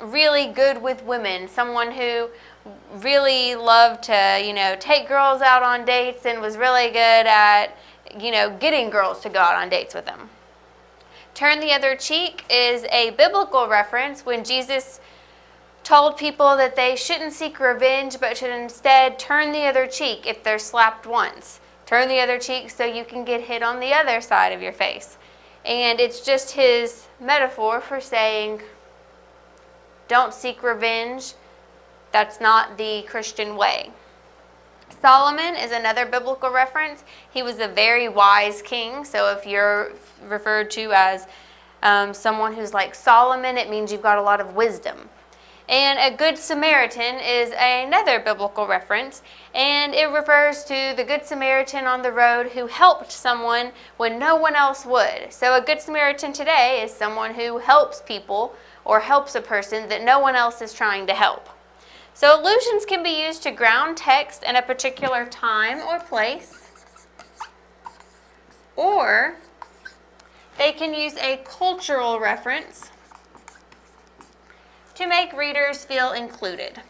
really good with women, someone who really loved to, take girls out on dates and was really good at, getting girls to go out on dates with them. Turn the other cheek is a biblical reference when Jesus told people that they shouldn't seek revenge, but should instead turn the other cheek if they're slapped once. Turn the other cheek so you can get hit on the other side of your face. And it's just his metaphor for saying, don't seek revenge. That's not the Christian way. Solomon is another biblical reference. He was a very wise king. So if you're referred to as someone who's like Solomon, it means you've got a lot of wisdom. And a good Samaritan is another biblical reference, and it refers to the good Samaritan on the road who helped someone when no one else would. So a good Samaritan today is someone who helps people or helps a person that no one else is trying to help. So allusions can be used to ground text in a particular time or place, or they can use a cultural reference to make readers feel included.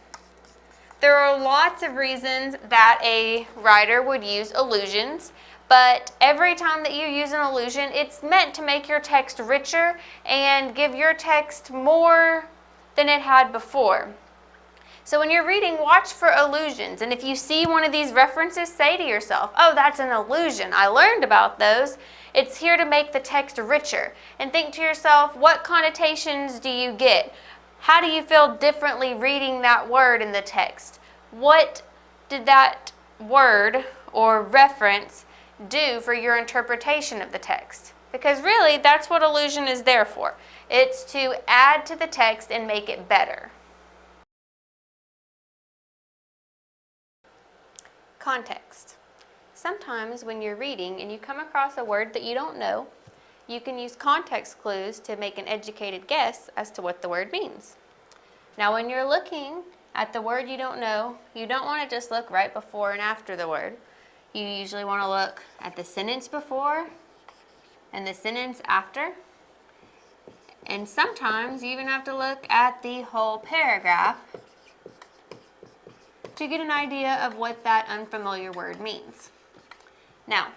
There are lots of reasons that a writer would use allusions, but every time that you use an allusion, it's meant to make your text richer and give your text more than it had before. So when you're reading, watch for allusions. And if you see one of these references, say to yourself, oh, that's an allusion. I learned about those. It's here to make the text richer. And think to yourself, what connotations do you get? How do you feel differently reading that word in the text? What did that word or reference do for your interpretation of the text? Because really, that's what allusion is there for. It's to add to the text and make it better. Context. Sometimes when you're reading and you come across a word that you don't know, you can use context clues to make an educated guess as to what the word means. Now when you're looking at the word you don't know, you don't want to just look right before and after the word. You usually want to look at the sentence before and the sentence after, And sometimes you even have to look at the whole paragraph to get an idea of what that unfamiliar word means. Now,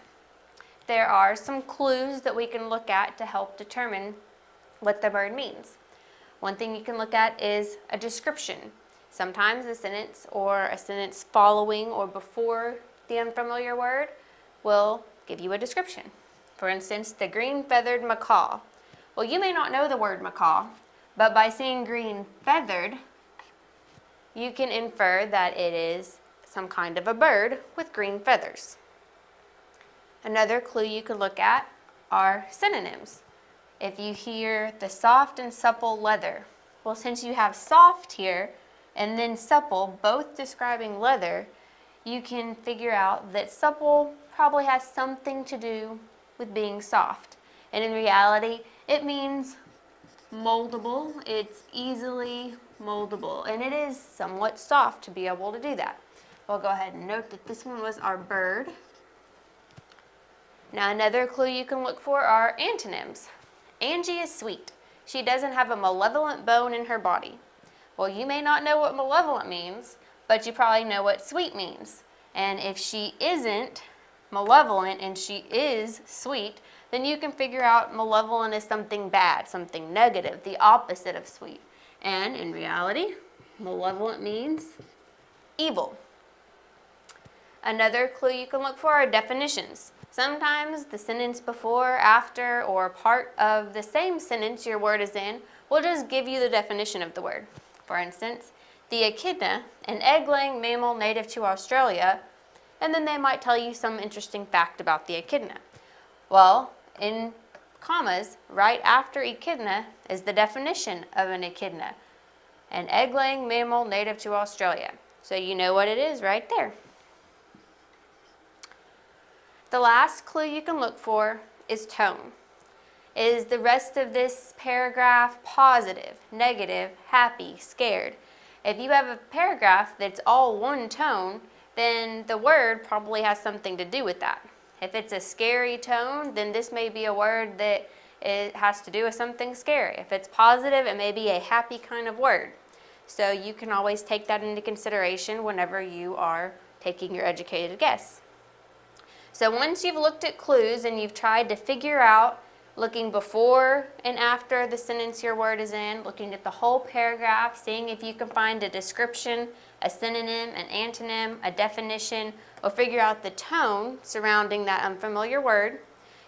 there are some clues that we can look at to help determine what the word means. One thing you can look at is a description. Sometimes a sentence or a sentence following or before the unfamiliar word will give you a description. For instance, the green-feathered macaw. Well, you may not know the word macaw, but by seeing green-feathered, you can infer that it is some kind of a bird with green feathers. Another clue you could look at are synonyms. If you hear the soft and supple leather, well, since you have soft here and then supple, both describing leather, you can figure out that supple probably has something to do with being soft. And in reality, it means moldable. It's easily moldable, and it is somewhat soft to be able to do that. We'll go ahead and note that this one was our bird. Now, another clue you can look for are antonyms. Angie is sweet. She doesn't have a malevolent bone in her body. Well, you may not know what malevolent means, but you probably know what sweet means. And if she isn't malevolent and she is sweet, then you can figure out malevolent is something bad, something negative, the opposite of sweet. And in reality, malevolent means evil. Another clue you can look for are definitions. Sometimes the sentence before, after, or part of the same sentence your word is in will just give you the definition of the word. For instance, the echidna, an egg-laying mammal native to Australia, and then they might tell you some interesting fact about the echidna. Well, in commas, right after echidna is the definition of an echidna, an egg-laying mammal native to Australia. So you know what it is right there. The last clue you can look for is tone. Is the rest of this paragraph positive, negative, happy, scared? If you have a paragraph that's all one tone, then the word probably has something to do with that. If it's a scary tone, then this may be a word that it has to do with something scary. If it's positive, it may be a happy kind of word. So you can always take that into consideration whenever you are taking your educated guess. So once you've looked at clues and you've tried to figure out, looking before and after the sentence your word is in, looking at the whole paragraph, seeing if you can find a description, a synonym, an antonym, a definition, or figure out the tone surrounding that unfamiliar word,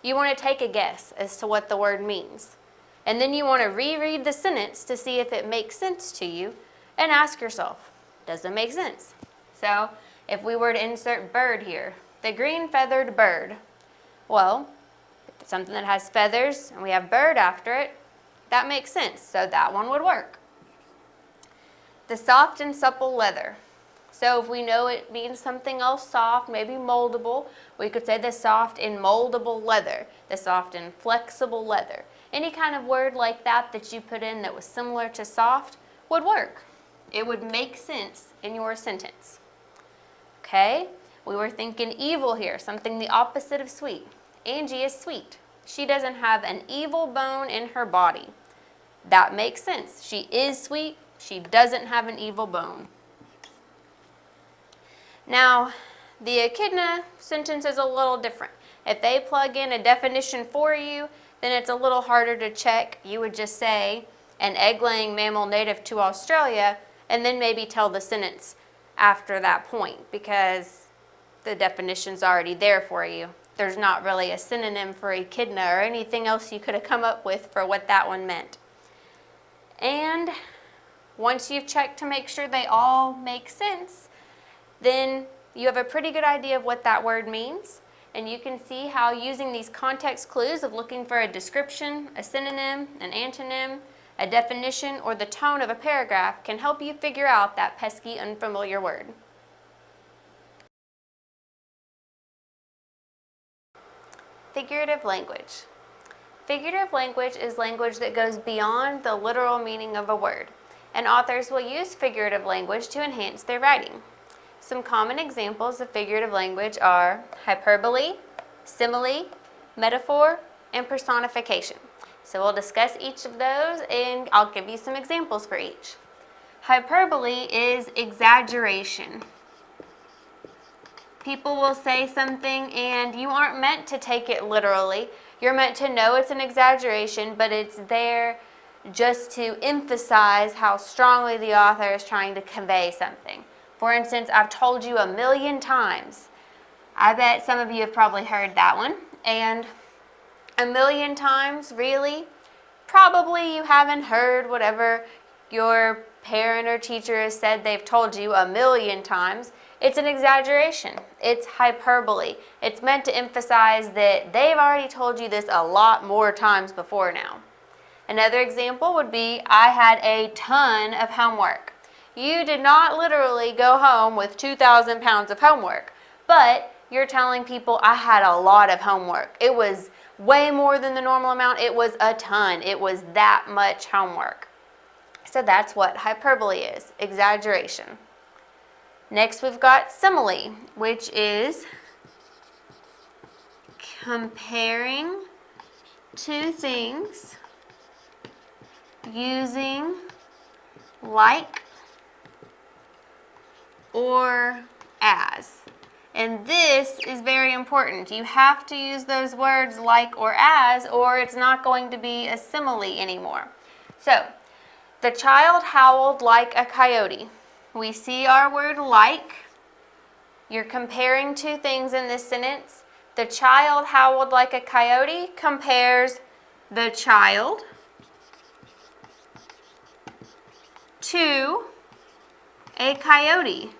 you want to take a guess as to what the word means. And then you want to reread the sentence to see if it makes sense to you and ask yourself, does it make sense? So if we were to insert bird here, the green-feathered bird, well, if it's something that has feathers and we have bird after it, that makes sense, so that one would work. The soft and supple leather. So if we know it means something else soft, maybe moldable, we could say the soft and moldable leather, the soft and flexible leather. Any kind of word like that that you put in that was similar to soft would work. It would make sense in your sentence. Okay, we were thinking evil here, something the opposite of sweet. Angie is sweet. She doesn't have an evil bone in her body. That makes sense. She is sweet. She doesn't have an evil bone. Now, the echidna sentence is a little different. If they plug in a definition for you, then it's a little harder to check. You would just say, an egg-laying mammal native to Australia, and then maybe tell the sentence after that point, because the definition's already there for you. There's not really a synonym for echidna or anything else you could have come up with for what that one meant. And once you've checked to make sure they all make sense, then you have a pretty good idea of what that word means. And you can see how using these context clues of looking for a description, a synonym, an antonym, a definition, or the tone of a paragraph can help you figure out that pesky, unfamiliar word. Figurative language. Figurative language is language that goes beyond the literal meaning of a word, and authors will use figurative language to enhance their writing. Some common examples of figurative language are hyperbole, simile, metaphor, and personification. So we'll discuss each of those and I'll give you some examples for each. Hyperbole is exaggeration. People will say something and you aren't meant to take it literally. You're meant to know it's an exaggeration, but it's there just to emphasize how strongly the author is trying to convey something. For instance, I've told you 1,000,000 times. I bet some of you have probably heard that one. And 1,000,000 times, really? Probably you haven't heard whatever your parent or teacher has said they've told you 1,000,000 times. It's an exaggeration. It's hyperbole. It's meant to emphasize that they've already told you this a lot more times before now. Another example would be, I had a ton of homework. You did not literally go home with 2,000 pounds of homework, but you're telling people I had a lot of homework. It was way more than the normal amount. It was a ton. It was that much homework. So that's what hyperbole is, exaggeration. Next we've got simile, which is comparing two things using like or as. And this is very important. You have to use those words like or as, or it's not going to be a simile anymore. So, the child howled like a coyote. We see our word like. You're comparing two things in this sentence. The child howled like a coyote compares the child to a coyote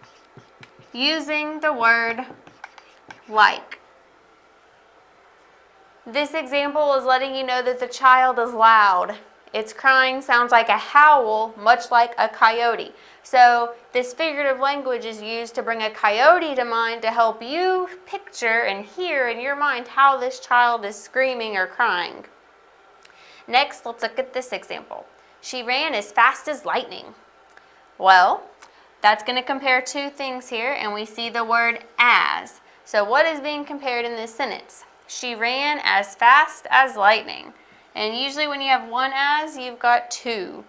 using the word like. This example is letting you know that the child is loud. Its crying sounds like a howl, much like a coyote. So this figurative language is used to bring a coyote to mind to help you picture and hear in your mind how this child is screaming or crying. Next, let's look at this example. She ran as fast as lightning. Well, that's going to compare two things here, and we see the word as. So what is being compared in this sentence? She ran as fast as lightning. And usually when you have one as, you've got two.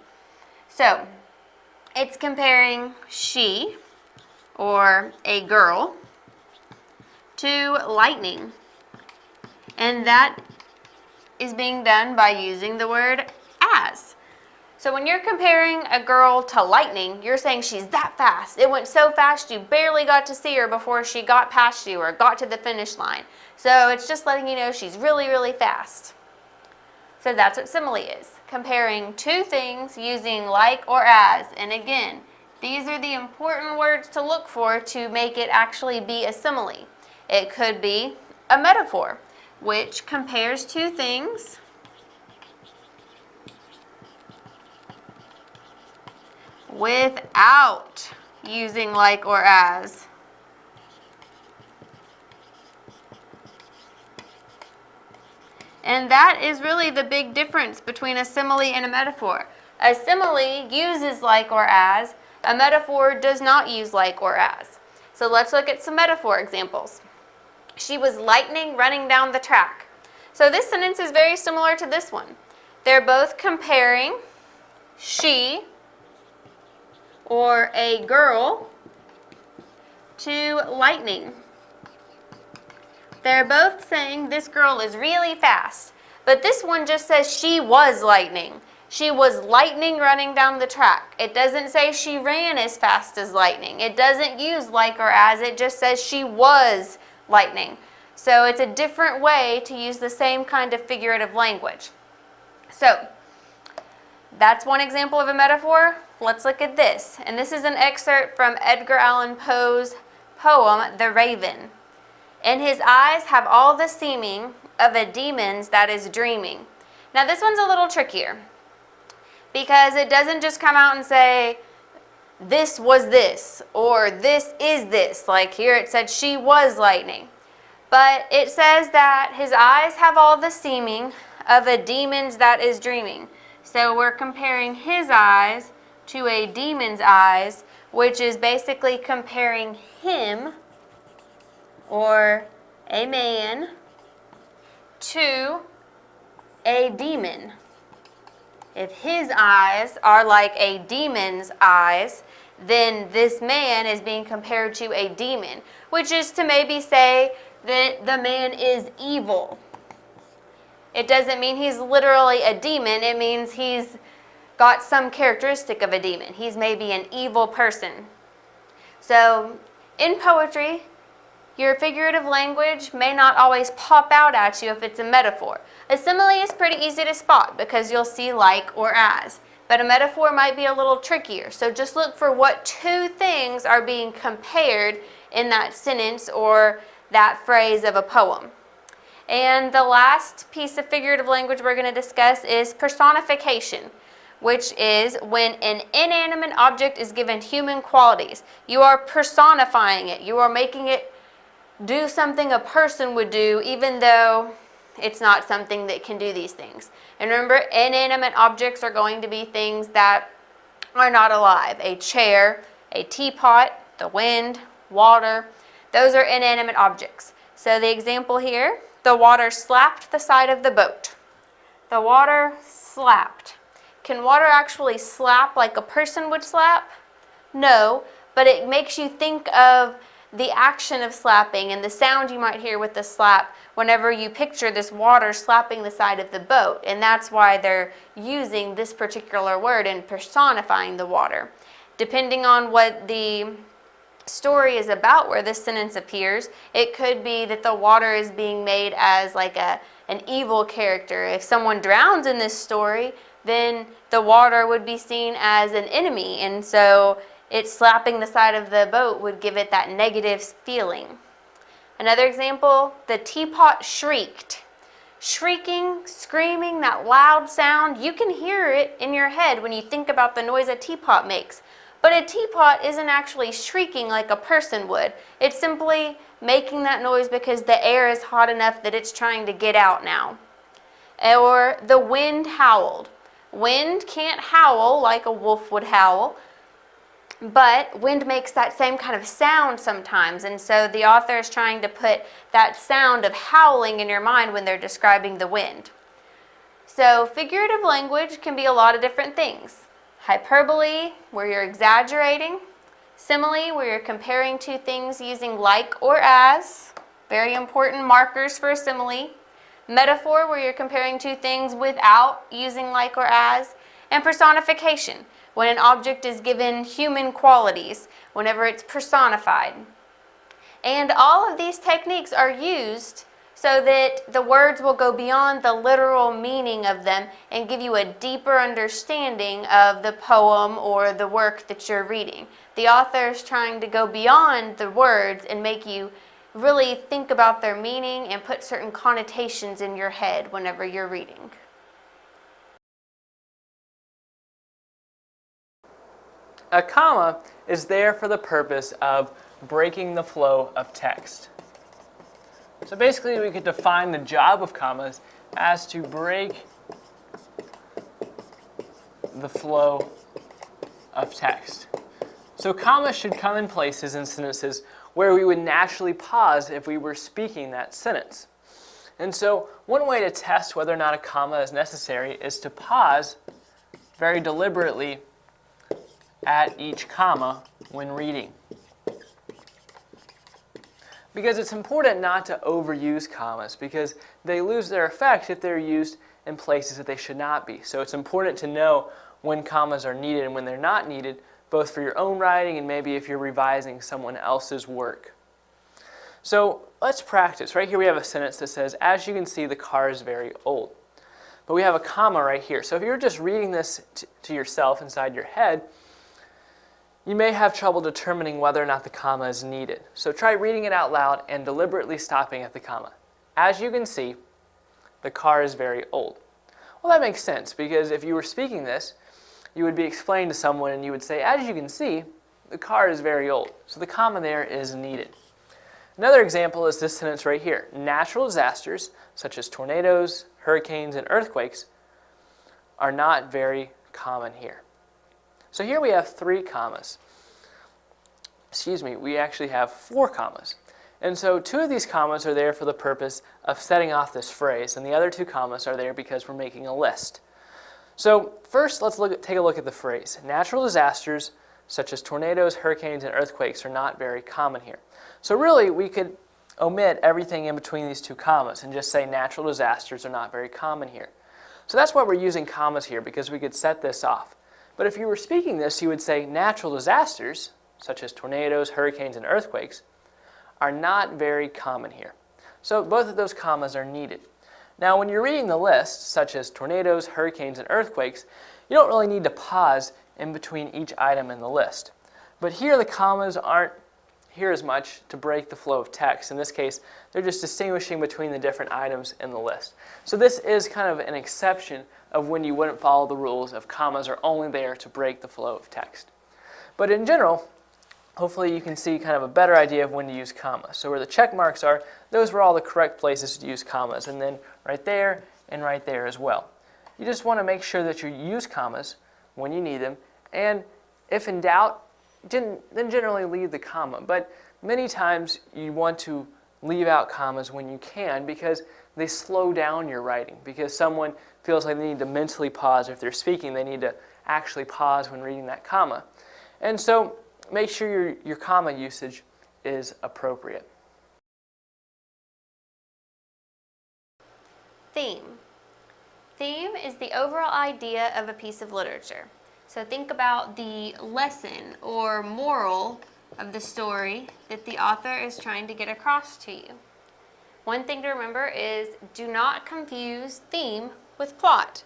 So it's comparing she, or a girl, to lightning. And that is being done by using the word as. So when you're comparing a girl to lightning, you're saying she's that fast. It went so fast you barely got to see her before she got past you or got to the finish line. So it's just letting you know she's really, really fast. So that's what simile is, comparing two things using like or as. And again, these are the important words to look for to make it actually be a simile. It could be a metaphor, which compares two things without using like or as. And that is really the big difference between a simile and a metaphor. A simile uses like or as. A metaphor does not use like or as. So let's look at some metaphor examples. She was lightning running down the track. So this sentence is very similar to this one. They're both comparing she, or a girl, to lightning. They're both saying this girl is really fast, but this one just says she was lightning. She was lightning running down the track. It doesn't say she ran as fast as lightning. It doesn't use like or as, it just says she was lightning. So it's a different way to use the same kind of figurative language. So that's one example of a metaphor. Let's look at this. And this is an excerpt from Edgar Allan Poe's poem, The Raven. And his eyes have all the seeming of a demon's that is dreaming. Now this one's a little trickier because it doesn't just come out and say, this was this, or this is this. Like here it said she was lightning. But it says that his eyes have all the seeming of a demon's that is dreaming. So we're comparing his eyes to a demon's eyes, which is basically comparing him, or a man, to a demon. If his eyes are like a demon's eyes, then this man is being compared to a demon, which is to maybe say that the man is evil. It doesn't mean he's literally a demon. It means he's got some characteristic of a demon. He's maybe an evil person. So in poetry, your figurative language may not always pop out at you if it's a metaphor. A simile is pretty easy to spot because you'll see like or as. But a metaphor might be a little trickier. So just look for what two things are being compared in that sentence or that phrase of a poem. And the last piece of figurative language we're going to discuss is personification, which is when an inanimate object is given human qualities. You are personifying it. You are making it do something a person would do, even though it's not something that can do these things. And remember, inanimate objects are going to be things that are not alive. A chair, a teapot, the wind, water. Those are inanimate objects. So the example here, the water slapped the side of the boat. The water slapped. Can water actually slap like a person would slap? No, but it makes you think of the action of slapping and the sound you might hear with the slap whenever you picture this water slapping the side of the boat. And that's why they're using this particular word and personifying the water. Depending on what the story is about where this sentence appears, it could be that the water is being made as like an evil character. If someone drowns in this story, then the water would be seen as an enemy, and so it slapping the side of the boat would give it that negative feeling. Another example, the teapot shrieked. Shrieking, screaming, that loud sound, you can hear it in your head when you think about the noise a teapot makes. But a teapot isn't actually shrieking like a person would. It's simply making that noise because the air is hot enough that it's trying to get out now. Or the wind howled. Wind can't howl like a wolf would howl, but wind makes that same kind of sound sometimes, and so the author is trying to put that sound of howling in your mind when they're describing the wind. So figurative language can be a lot of different things. Hyperbole, where you're exaggerating. Simile, where you're comparing two things using like or as. Very important markers for a simile. Metaphor, where you're comparing two things without using like or as. And personification, when an object is given human qualities, whenever it's personified. And all of these techniques are used so that the words will go beyond the literal meaning of them and give you a deeper understanding of the poem or the work that you're reading. The author is trying to go beyond the words and make you really think about their meaning and put certain connotations in your head whenever you're reading. A comma is there for the purpose of breaking the flow of text. So basically we could define the job of commas as to break the flow of text. So commas should come in places in sentences where we would naturally pause if we were speaking that sentence. And so one way to test whether or not a comma is necessary is to pause very deliberately at each comma when reading. Because it's important not to overuse commas because they lose their effect if they're used in places that they should not be. So it's important to know when commas are needed and when they're not needed, both for your own writing and maybe if you're revising someone else's work. So let's practice. Right here we have a sentence that says, as you can see, the car is very old. But we have a comma right here. So if you're just reading this to yourself inside your head, you may have trouble determining whether or not the comma is needed. So try reading it out loud and deliberately stopping at the comma. As you can see, the car is very old. Well, that makes sense because if you were speaking this, you would be explaining to someone and you would say, as you can see, the car is very old. So the comma there is needed. Another example is this sentence right here. Natural disasters, such as tornadoes, hurricanes, and earthquakes, are not very common here. So here we have 3 commas. We actually have 4 commas. And so 2 of these commas are there for the purpose of setting off this phrase, and the other 2 commas are there because we're making a list. So first, let's take a look at the phrase. Natural disasters such as tornadoes, hurricanes, and earthquakes are not very common here. So really, we could omit everything in between these 2 commas and just say natural disasters are not very common here. So that's why we're using commas here, because we could set this off. But if you were speaking this, you would say natural disasters, such as tornadoes, hurricanes, and earthquakes, are not very common here. So both of those commas are needed. Now, when you're reading the list, such as tornadoes, hurricanes, and earthquakes, you don't really need to pause in between each item in the list. But here the commas aren't here as much to break the flow of text. In this case, they're just distinguishing between the different items in the list. So this is kind of an exception of when you wouldn't follow the rules of commas are only there to break the flow of text. But in general, hopefully you can see kind of a better idea of when to use commas. So where the check marks are, those were all the correct places to use commas, and then right there and right there as well. You just want to make sure that you use commas when you need them, and if in doubt, then generally leave the comma. But many times you want to leave out commas when you can, because they slow down your writing, because someone feels like they need to mentally pause. If they're speaking, they need to actually pause when reading that comma. And so make sure your comma usage is appropriate. Theme. Theme is the overall idea of a piece of literature. So think about the lesson or moral of the story that the author is trying to get across to you. One thing to remember is do not confuse theme with plot.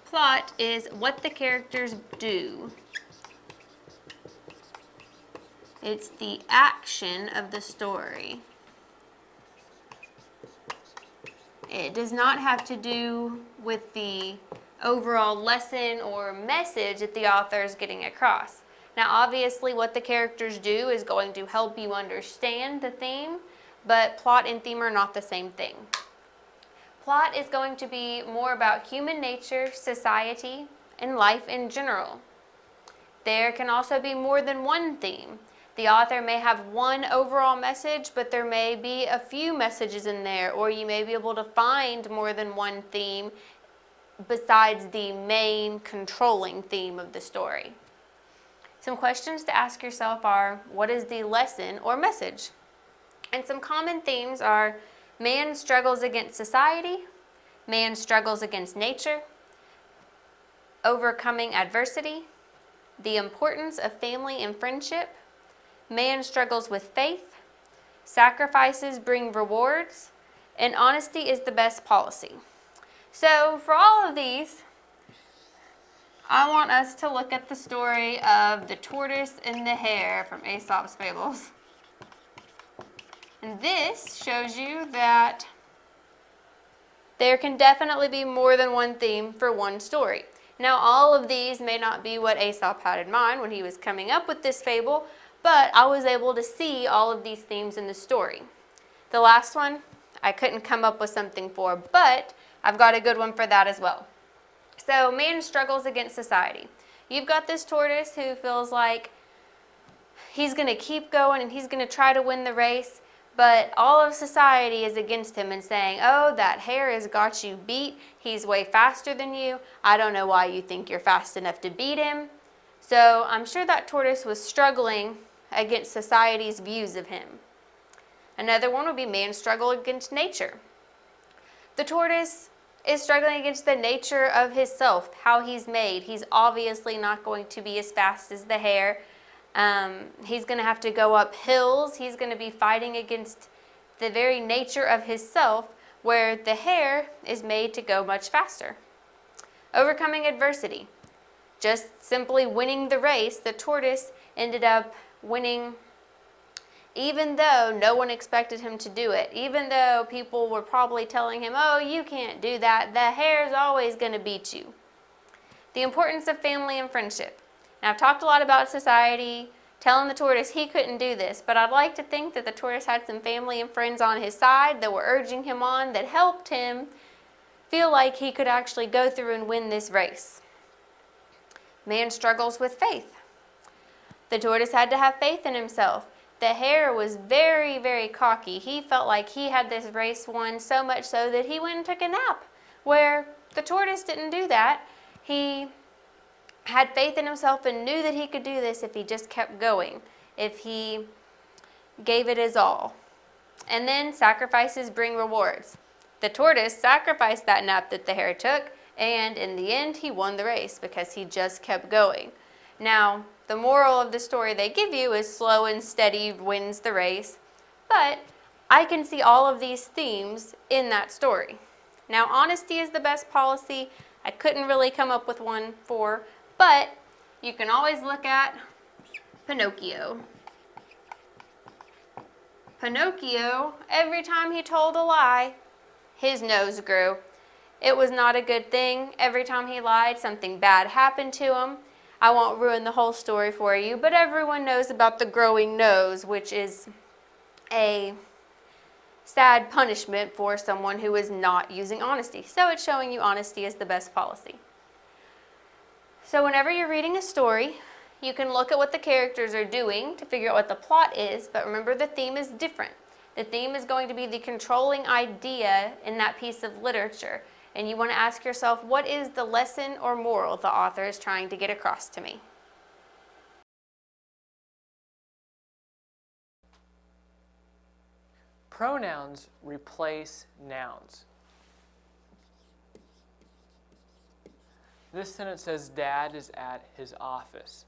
Plot is what the characters do. It's the action of the story. It does not have to do with the overall lesson or message that the author is getting across. Now, obviously, what the characters do is going to help you understand the theme, but plot and theme are not the same thing. Plot is going to be more about human nature, society, and life in general. There can also be more than one theme. The author may have one overall message, but there may be a few messages in there, or you may be able to find more than one theme besides the main controlling theme of the story. Some questions to ask yourself are, what is the lesson or message? And some common themes are, man struggles against society, man struggles against nature, overcoming adversity, the importance of family and friendship, man struggles with faith, sacrifices bring rewards, and honesty is the best policy. So for all of these, I want us to look at the story of the tortoise and the hare from Aesop's Fables. And this shows you that there can definitely be more than one theme for one story. Now, all of these may not be what Aesop had in mind when he was coming up with this fable, but I was able to see all of these themes in the story. The last one, I couldn't come up with something for, but I've got a good one for that as well. So, man struggles against society. You've got this tortoise who feels like he's going to keep going and he's going to try to win the race, but all of society is against him and saying, oh, that hare has got you beat. He's way faster than you. I don't know why you think you're fast enough to beat him. So I'm sure that tortoise was struggling against society's views of him. Another one would be man struggle against nature. The tortoise is struggling against the nature of his self, how he's made. He's obviously not going to be as fast as the hare. He's going to have to go up hills. He's going to be fighting against the very nature of his self, where the hare is made to go much faster. Overcoming adversity. Just simply winning the race, the tortoise ended up winning even though no one expected him to do it. Even though people were probably telling him, oh, you can't do that. The hare's always going to beat you. The importance of family and friendship. Now, I've talked a lot about society, telling the tortoise he couldn't do this, but I'd like to think that the tortoise had some family and friends on his side that were urging him on, that helped him feel like he could actually go through and win this race. Man struggles with faith. The tortoise had to have faith in himself. the hare was very, very cocky. He felt like he had this race won, so much so that he went and took a nap, where the tortoise didn't do that. He had faith in himself and knew that he could do this if he just kept going, if he gave it his all. And then sacrifices bring rewards. The tortoise sacrificed that nap that the hare took, and in the end he won the race because he just kept going. Now, the moral of the story they give you is slow and steady wins the race, but I can see all of these themes in that story. Now, honesty is the best policy. I couldn't really come up with one for, but you can always look at Pinocchio. Pinocchio, every time he told a lie, his nose grew. It was not a good thing. Every time he lied, something bad happened to him. I won't ruin the whole story for you, but everyone knows about the growing nose, which is a sad punishment for someone who is not using honesty. So it's showing you honesty is the best policy. So whenever you're reading a story, you can look at what the characters are doing to figure out what the plot is, but remember the theme is different. The theme is going to be the controlling idea in that piece of literature. And you want to ask yourself, what is the lesson or moral the author is trying to get across to me? Pronouns replace nouns. This sentence says, Dad is at his office.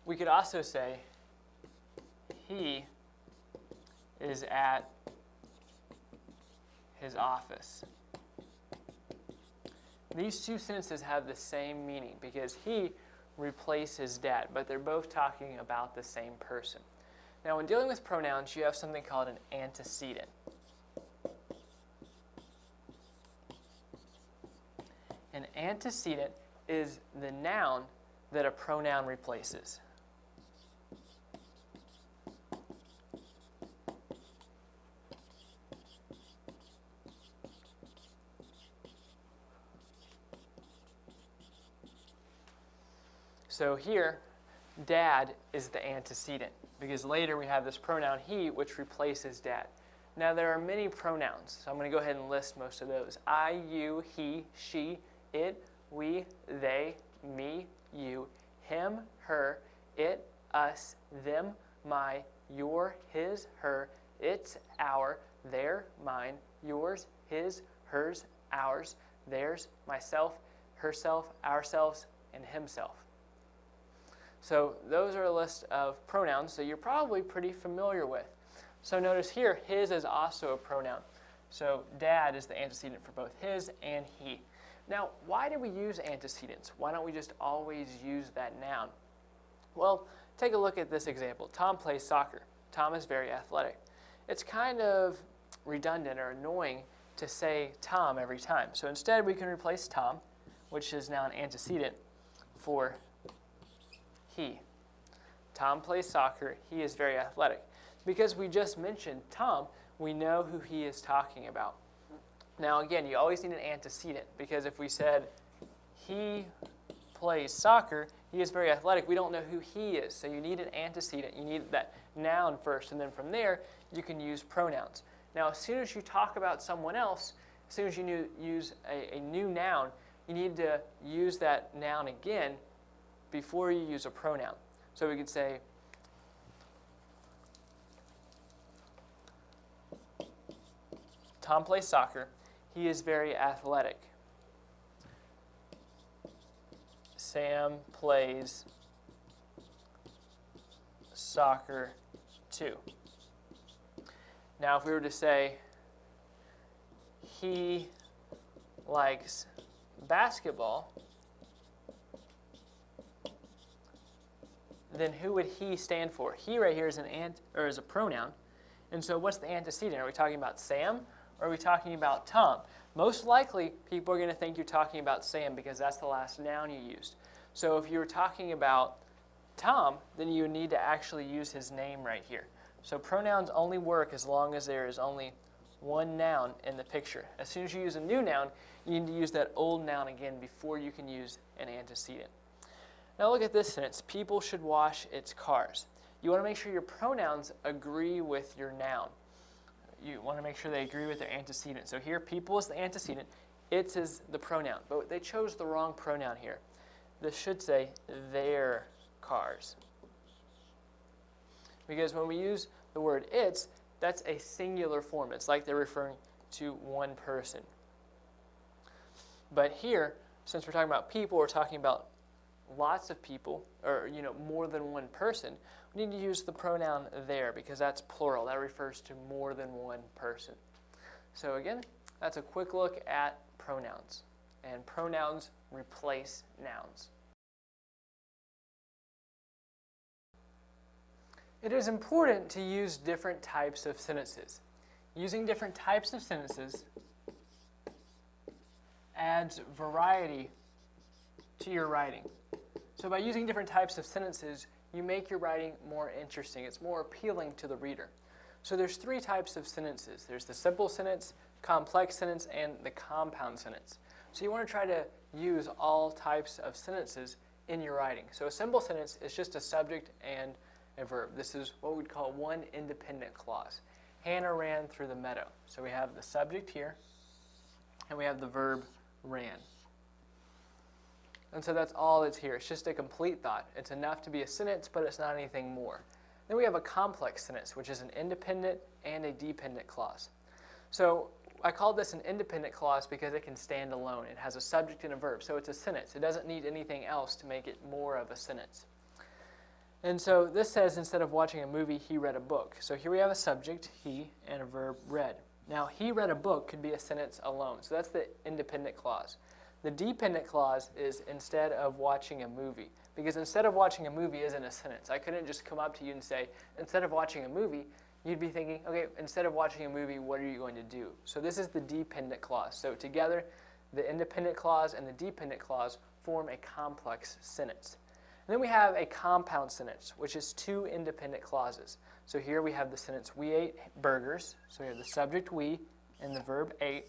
We could also say, he is at his office. These two sentences have the same meaning because he replaces dad, but they're both talking about the same person. Now, when dealing with pronouns, you have something called an antecedent. An antecedent is the noun that a pronoun replaces. So here, dad is the antecedent because later we have this pronoun he, which replaces dad. Now there are many pronouns, so I'm going to go ahead and list most of those. I, you, he, she, it, we, they, me, you, him, her, it, us, them, my, your, his, her, its, our, their, mine, yours, his, hers, ours, theirs, myself, herself, ourselves, and himself. So those are a list of pronouns that you're probably pretty familiar with. So notice here, his is also a pronoun. So dad is the antecedent for both his and he. Now, why do we use antecedents? Why don't we just always use that noun? Well, take a look at this example. Tom plays soccer. Tom is very athletic. It's kind of redundant or annoying to say Tom every time. So instead, we can replace Tom, which is now an antecedent, for he. Tom plays soccer. He is very athletic. Because we just mentioned Tom, we know who he is talking about. Now again, you always need an antecedent because if we said he plays soccer, he is very athletic, we don't know who he is. So you need an antecedent. You need that noun first, and then from there, you can use pronouns. Now as soon as you talk about someone else, as soon as you use a new noun, you need to use that noun again before you use a pronoun. So we could say, Tom plays soccer. He is very athletic. Sam plays soccer too. Now if we were to say, he likes basketball, then who would he stand for? He right here is is a pronoun. And so what's the antecedent? Are we talking about Sam or are we talking about Tom? Most likely, people are going to think you're talking about Sam because that's the last noun you used. So if you were talking about Tom, then you would need to actually use his name right here. So pronouns only work as long as there is only one noun in the picture. As soon as you use a new noun, you need to use that old noun again before you can use an antecedent. Now look at this sentence. People should wash its cars. you want to make sure your pronouns agree with your noun. You want to make sure they agree with their antecedent. So here, people is the antecedent, its is the pronoun, but they chose the wrong pronoun here. This should say their cars. Because when we use the word its, that's a singular form. It's like they're referring to one person. But here, since we're talking about people, we're talking about lots of people, or more than one person, we need to use the pronoun their because that's plural. That refers to more than one person. So again, that's a quick look at pronouns. And pronouns replace nouns. It is important to use different types of sentences. Using different types of sentences adds variety to your writing. So by using different types of sentences, you make your writing more interesting. It's more appealing to the reader. So there's three types of sentences. There's the simple sentence, complex sentence, and the compound sentence. So you want to try to use all types of sentences in your writing. So a simple sentence is just a subject and a verb. This is what we'd call one independent clause. Hannah ran through the meadow. So we have the subject here, and we have the verb ran. And so that's all that's here. It's just a complete thought. It's enough to be a sentence, but it's not anything more. Then we have a complex sentence, which is an independent and a dependent clause. So I call this an independent clause because it can stand alone. It has a subject and a verb, so it's a sentence. It doesn't need anything else to make it more of a sentence. And so this says, instead of watching a movie, he read a book. So here we have a subject, he, and a verb, read. Now, he read a book could be a sentence alone. So that's the independent clause. The dependent clause is instead of watching a movie. Because instead of watching a movie isn't a sentence. I couldn't just come up to you and say, instead of watching a movie, you'd be thinking, okay, instead of watching a movie, what are you going to do? So this is the dependent clause. So together, the independent clause and the dependent clause form a complex sentence. And then we have a compound sentence, which is two independent clauses. So here we have the sentence, we ate burgers. So we have the subject we and the verb ate.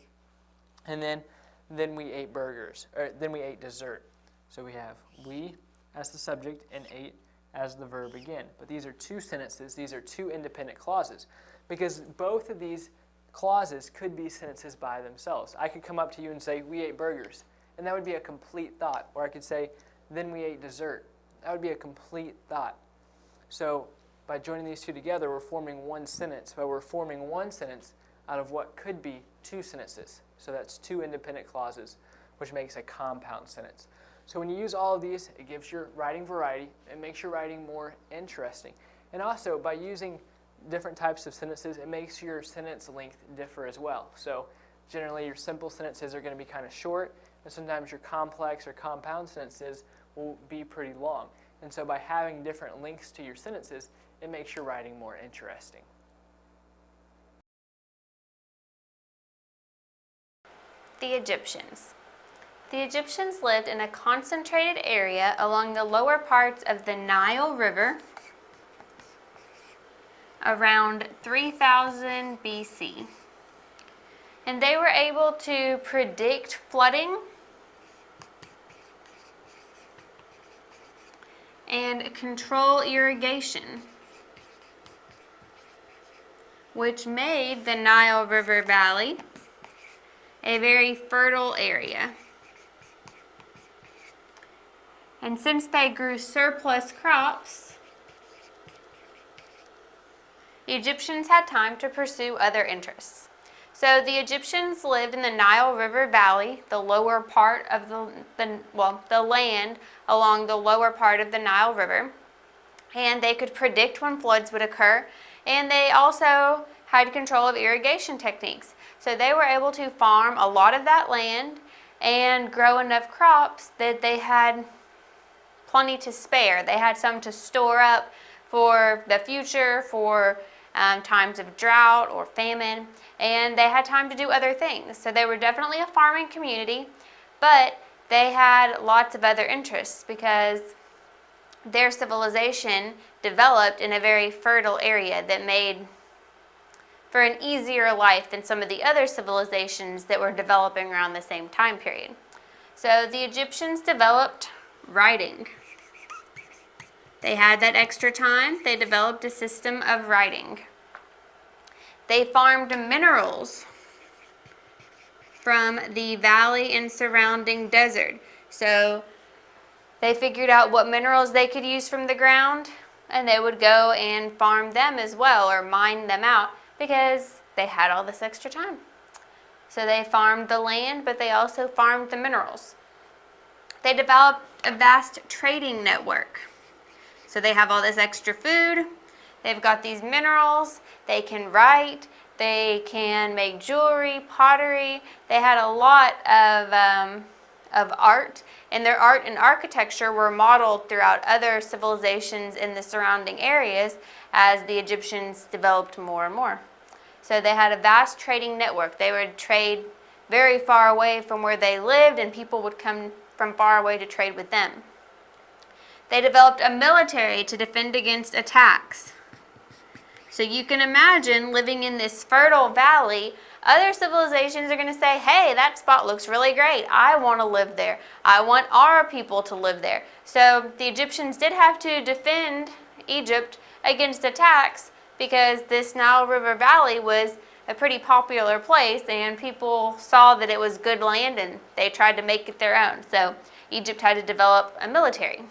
And then we ate burgers, or then we ate dessert. So we have we as the subject and ate as the verb again. But these are two sentences. These are two independent clauses because both of these clauses could be sentences by themselves. I could come up to you and say, we ate burgers, and that would be a complete thought. Or I could say, then we ate dessert. That would be a complete thought. So by joining these two together, we're forming one sentence, but we're forming one sentence out of what could be two sentences. So that's two independent clauses, which makes a compound sentence. So when you use all of these, it gives your writing variety. It makes your writing more interesting. And also, by using different types of sentences, it makes your sentence length differ as well. So generally, your simple sentences are going to be kind of short, and sometimes your complex or compound sentences will be pretty long. And so by having different lengths to your sentences, it makes your writing more interesting. The Egyptians. The Egyptians lived in a concentrated area along the lower parts of the Nile River around 3000 BC. And they were able to predict flooding and control irrigation, which made the Nile River Valley a very fertile area. And since they grew surplus crops, the Egyptians had time to pursue other interests. So the Egyptians lived in the Nile River Valley, the lower part of the land along the lower part of the Nile River, and they could predict when floods would occur, and they also had control of irrigation techniques. So they were able to farm a lot of that land and grow enough crops that they had plenty to spare. They had some to store up for the future, for times of drought or famine, and they had time to do other things. So they were definitely a farming community, but they had lots of other interests because their civilization developed in a very fertile area that made for an easier life than some of the other civilizations that were developing around the same time period. So the Egyptians developed writing. They had that extra time. They developed a system of writing. They farmed minerals from the valley and surrounding desert. So they figured out what minerals they could use from the ground, and they would go and farm them as well, or mine them out, because they had all this extra time. So they farmed the land, but they also farmed the minerals. They developed a vast trading network. So they have all this extra food, they've got these minerals, they can write, they can make jewelry, pottery. They had a lot of art, and their art and architecture were modeled throughout other civilizations in the surrounding areas as the Egyptians developed more and more. So they had a vast trading network. They would trade very far away from where they lived, and people would come from far away to trade with them. They developed a military to defend against attacks. So you can imagine living in this fertile valley. Other civilizations are going to say, hey, that spot looks really great. I want to live there. I want our people to live there. So the Egyptians did have to defend Egypt against attacks because this Nile River Valley was a pretty popular place, and people saw that it was good land and they tried to make it their own. So Egypt had to develop a military.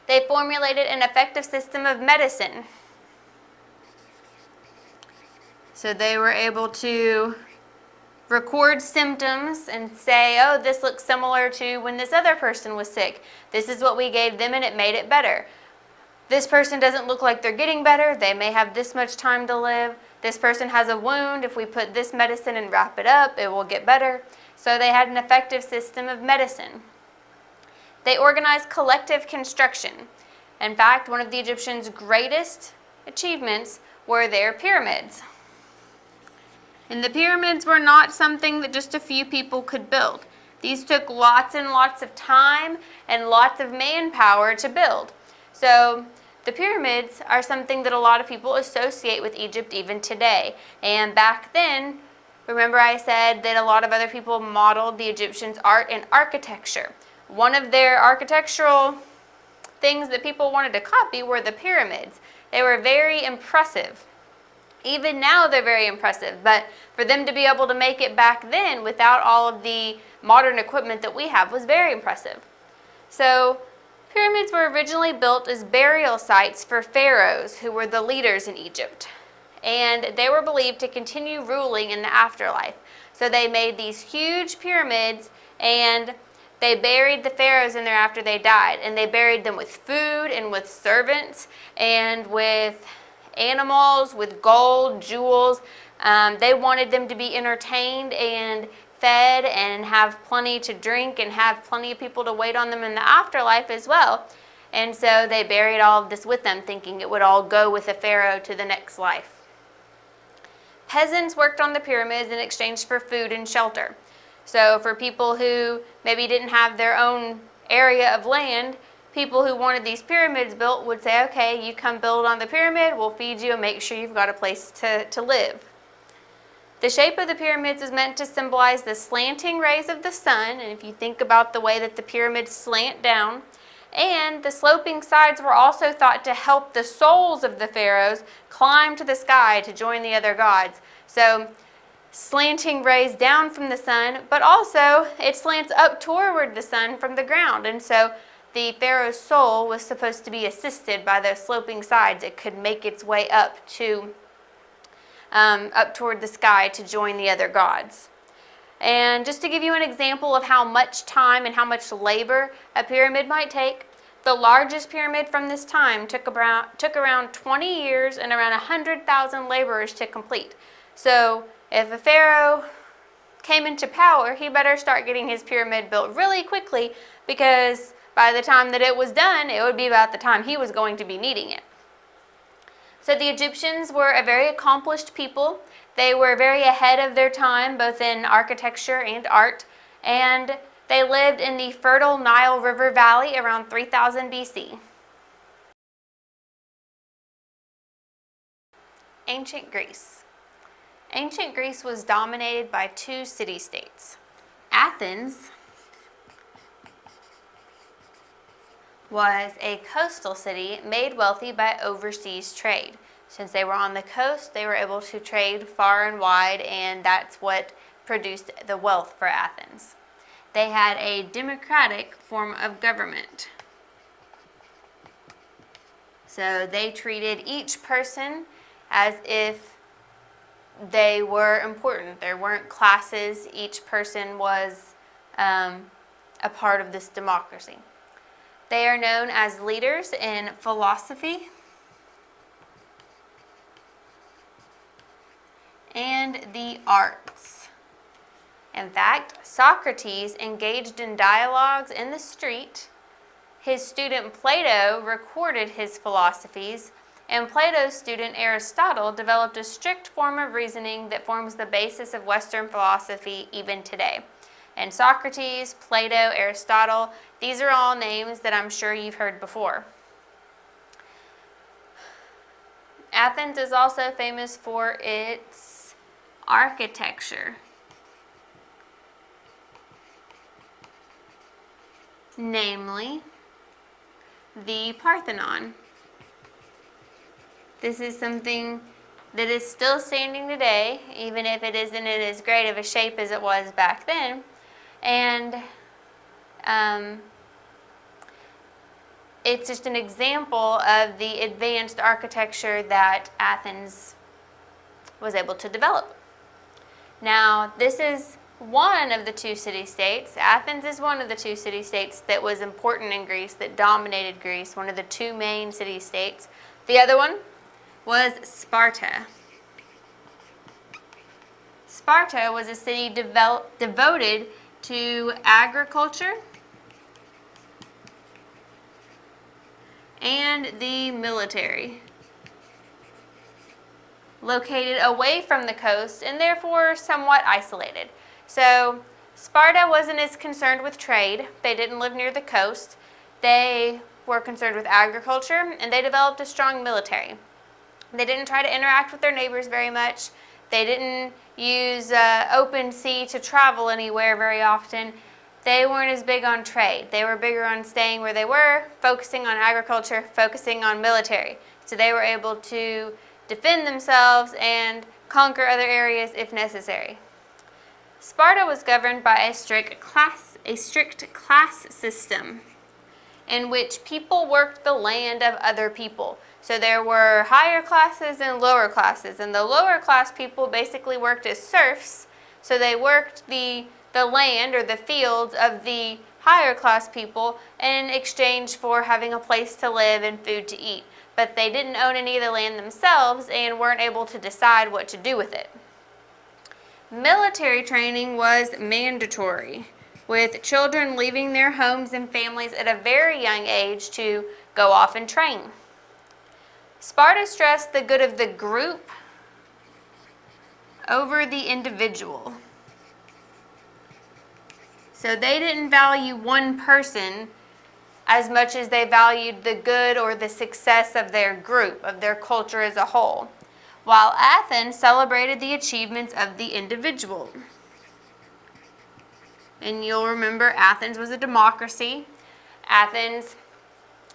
They formulated an effective system of medicine. So they were able to record symptoms and say, oh, this looks similar to when this other person was sick. This is what we gave them and it made it better. This person doesn't look like they're getting better. They may have this much time to live. This person has a wound. If we put this medicine and wrap it up, it will get better. So they had an effective system of medicine. They organized collective construction. In fact, one of the Egyptians' greatest achievements were their pyramids. And the pyramids were not something that just a few people could build. These took lots and lots of time and lots of manpower to build. So the pyramids are something that a lot of people associate with Egypt even today. And back then, remember I said that a lot of other people modeled the Egyptians' art and architecture. One of their architectural things that people wanted to copy were the pyramids. They were very impressive. Even now they're very impressive, but for them to be able to make it back then without all of the modern equipment that we have was very impressive. So pyramids were originally built as burial sites for pharaohs who were the leaders in Egypt, and they were believed to continue ruling in the afterlife. So they made these huge pyramids, and they buried the pharaohs in there after they died, and they buried them with food and with servants and with animals, with gold, jewels. They wanted them to be entertained and fed and have plenty to drink and have plenty of people to wait on them in the afterlife as well. And so they buried all of this with them, thinking it would all go with the pharaoh to the next life. Peasants worked on the pyramids in exchange for food and shelter. So for people who maybe didn't have their own area of land, people who wanted these pyramids built would say, okay, you come build on the pyramid, we'll feed you and make sure you've got a place to live. The shape of the pyramids is meant to symbolize the slanting rays of the sun, and if you think about the way that the pyramids slant down, and the sloping sides were also thought to help the souls of the pharaohs climb to the sky to join the other gods. So slanting rays down from the sun, but also it slants up toward the sun from the ground, and so the pharaoh's soul was supposed to be assisted by those sloping sides. It could make its way up toward the sky to join the other gods. And just to give you an example of how much time and how much labor a pyramid might take, the largest pyramid from this time took around 20 years and around 100,000 laborers to complete. So if a pharaoh came into power, he better start getting his pyramid built really quickly, because by the time that it was done, it would be about the time he was going to be needing it. So the Egyptians were a very accomplished people. They were very ahead of their time, both in architecture and art, and they lived in the fertile Nile River Valley around 3000 BC. Ancient Greece. Ancient Greece was dominated by two city-states. Athens was a coastal city made wealthy by overseas trade. Since they were on the coast, they were able to trade far and wide, and that's what produced the wealth for Athens. They had a democratic form of government. So they treated each person as if they were important. There weren't classes. Each person was a part of this democracy. They are known as leaders in philosophy and the arts. In fact, Socrates engaged in dialogues in the street. His student Plato recorded his philosophies, and Plato's student Aristotle developed a strict form of reasoning that forms the basis of Western philosophy even today. And Socrates, Plato, Aristotle, these are all names that I'm sure you've heard before. Athens is also famous for its architecture. Namely, the Parthenon. This is something that is still standing today, even if it isn't in as great of a shape as it was back then. And it's just an example of the advanced architecture that Athens was able to develop. Now, this is one of the two city-states. Athens is one of the two city-states that was important in Greece, that dominated Greece, one of the two main city-states. The other one was Sparta. Sparta was a city devoted to agriculture and the military. Located away from the coast and therefore somewhat isolated. So Sparta wasn't as concerned with trade. They didn't live near the coast. They were concerned with agriculture, and they developed a strong military. They didn't try to interact with their neighbors very much. They didn't use open sea to travel anywhere very often. They weren't as big on trade. They were bigger on staying where they were, focusing on agriculture, focusing on military. So they were able to defend themselves and conquer other areas if necessary. Sparta was governed by a strict class system in which people worked the land of other people. So there were higher classes and lower classes, and the lower class people basically worked as serfs. So they worked the land or the fields of the higher class people in exchange for having a place to live and food to eat. But they didn't own any of the land themselves and weren't able to decide what to do with it. Military training was mandatory, with children leaving their homes and families at a very young age to go off and train. Sparta stressed the good of the group over the individual. So they didn't value one person as much as they valued the good or the success of their group, of their culture as a whole, while Athens celebrated the achievements of the individual. And you'll remember Athens was a democracy. Athens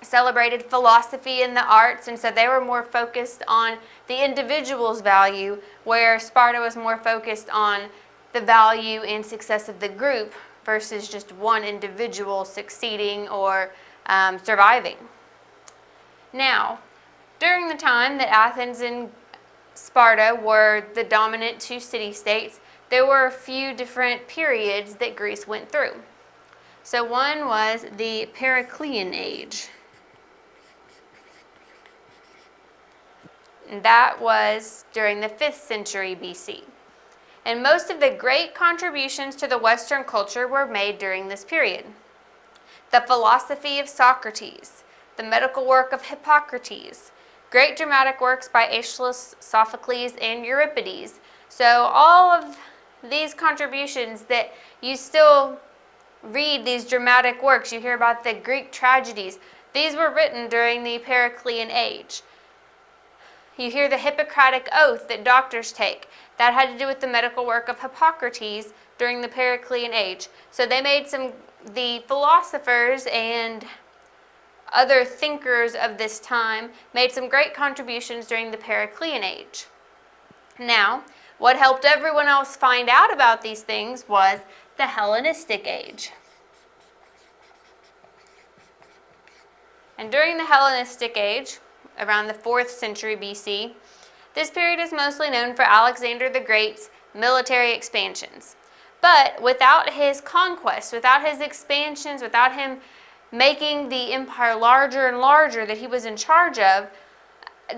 celebrated philosophy and the arts, and so they were more focused on the individual's value, where Sparta was more focused on the value and success of the group versus just one individual succeeding or surviving. Now, during the time that Athens and Sparta were the dominant two city-states, there were a few different periods that Greece went through. So one was the Periclean Age. And that was during the 5th century BC. And most of the great contributions to the Western culture were made during this period. The philosophy of Socrates, the medical work of Hippocrates, great dramatic works by Aeschylus, Sophocles, and Euripides. So all of these contributions that you still read, these dramatic works, you hear about the Greek tragedies, these were written during the Periclean Age. You hear the Hippocratic Oath that doctors take. That had to do with the medical work of Hippocrates during the Periclean Age. So they made the philosophers and other thinkers of this time made some great contributions during the Periclean age. Now, what helped everyone else find out about these things was the Hellenistic age. And during the Hellenistic age, around the 4th century BC, this period is mostly known for Alexander the Great's military expansions. But without his conquests, without his expansions, without him making the empire larger and larger that he was in charge of,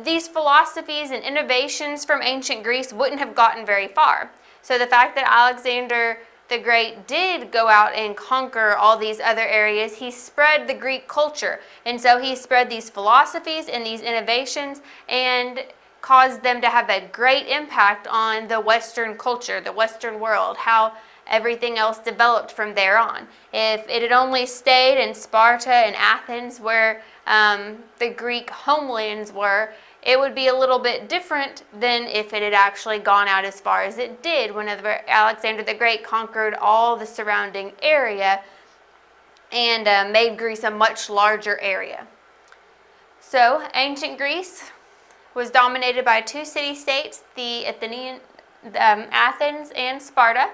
these philosophies and innovations from ancient Greece wouldn't have gotten very far. So the fact that Alexander the Great did go out and conquer all these other areas, he spread the Greek culture. And so he spread these philosophies and these innovations and caused them to have a great impact on the Western culture, the Western world, how everything else developed from there on. If it had only stayed in Sparta and Athens, where the Greek homelands were, it would be a little bit different than if it had actually gone out as far as it did whenever Alexander the Great conquered all the surrounding area and made Greece a much larger area. So, ancient Greece was dominated by two city-states, the Athens and Sparta.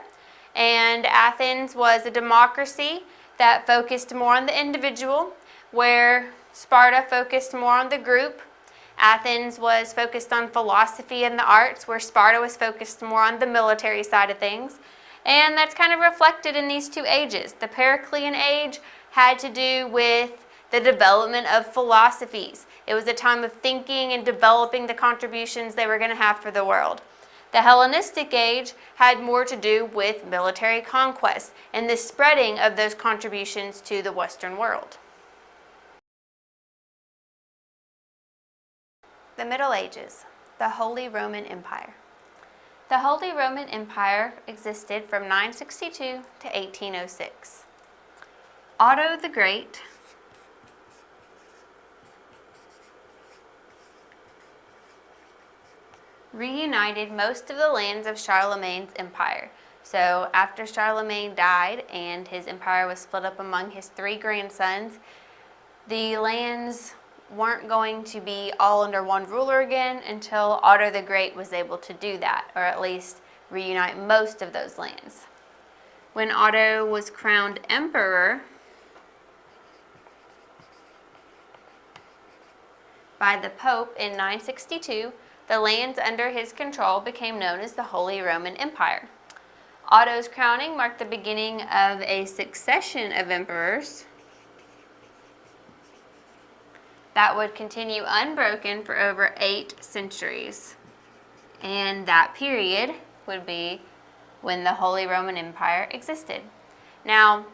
And Athens was a democracy that focused more on the individual, where Sparta focused more on the group. Athens was focused on philosophy and the arts, where Sparta was focused more on the military side of things. And that's kind of reflected in these two ages. The Periclean age had to do with the development of philosophies. It was a time of thinking and developing the contributions they were going to have for the world. The Hellenistic age had more to do with military conquest and the spreading of those contributions to the Western world. The Middle Ages, the Holy Roman Empire. The Holy Roman Empire existed from 962 to 1806. Otto the Great reunited most of the lands of Charlemagne's empire. So after Charlemagne died and his empire was split up among his three grandsons, the lands weren't going to be all under one ruler again until Otto the Great was able to do that, or at least reunite most of those lands. When Otto was crowned emperor by the Pope in 962, the lands under his control became known as the Holy Roman Empire. Otto's crowning marked the beginning of a succession of emperors that would continue unbroken for over 8 centuries. And that period would be when the Holy Roman Empire existed. Now,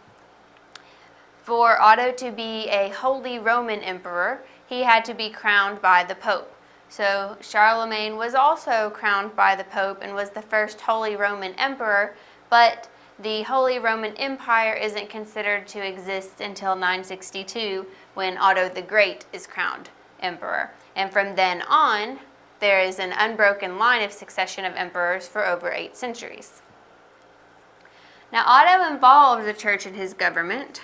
for Otto to be a Holy Roman Emperor, he had to be crowned by the Pope. So Charlemagne was also crowned by the Pope and was the first Holy Roman Emperor, but the Holy Roman Empire isn't considered to exist until 962 when Otto the Great is crowned emperor. And from then on, there is an unbroken line of succession of emperors for over 8 centuries. Now, Otto involved the church in his government.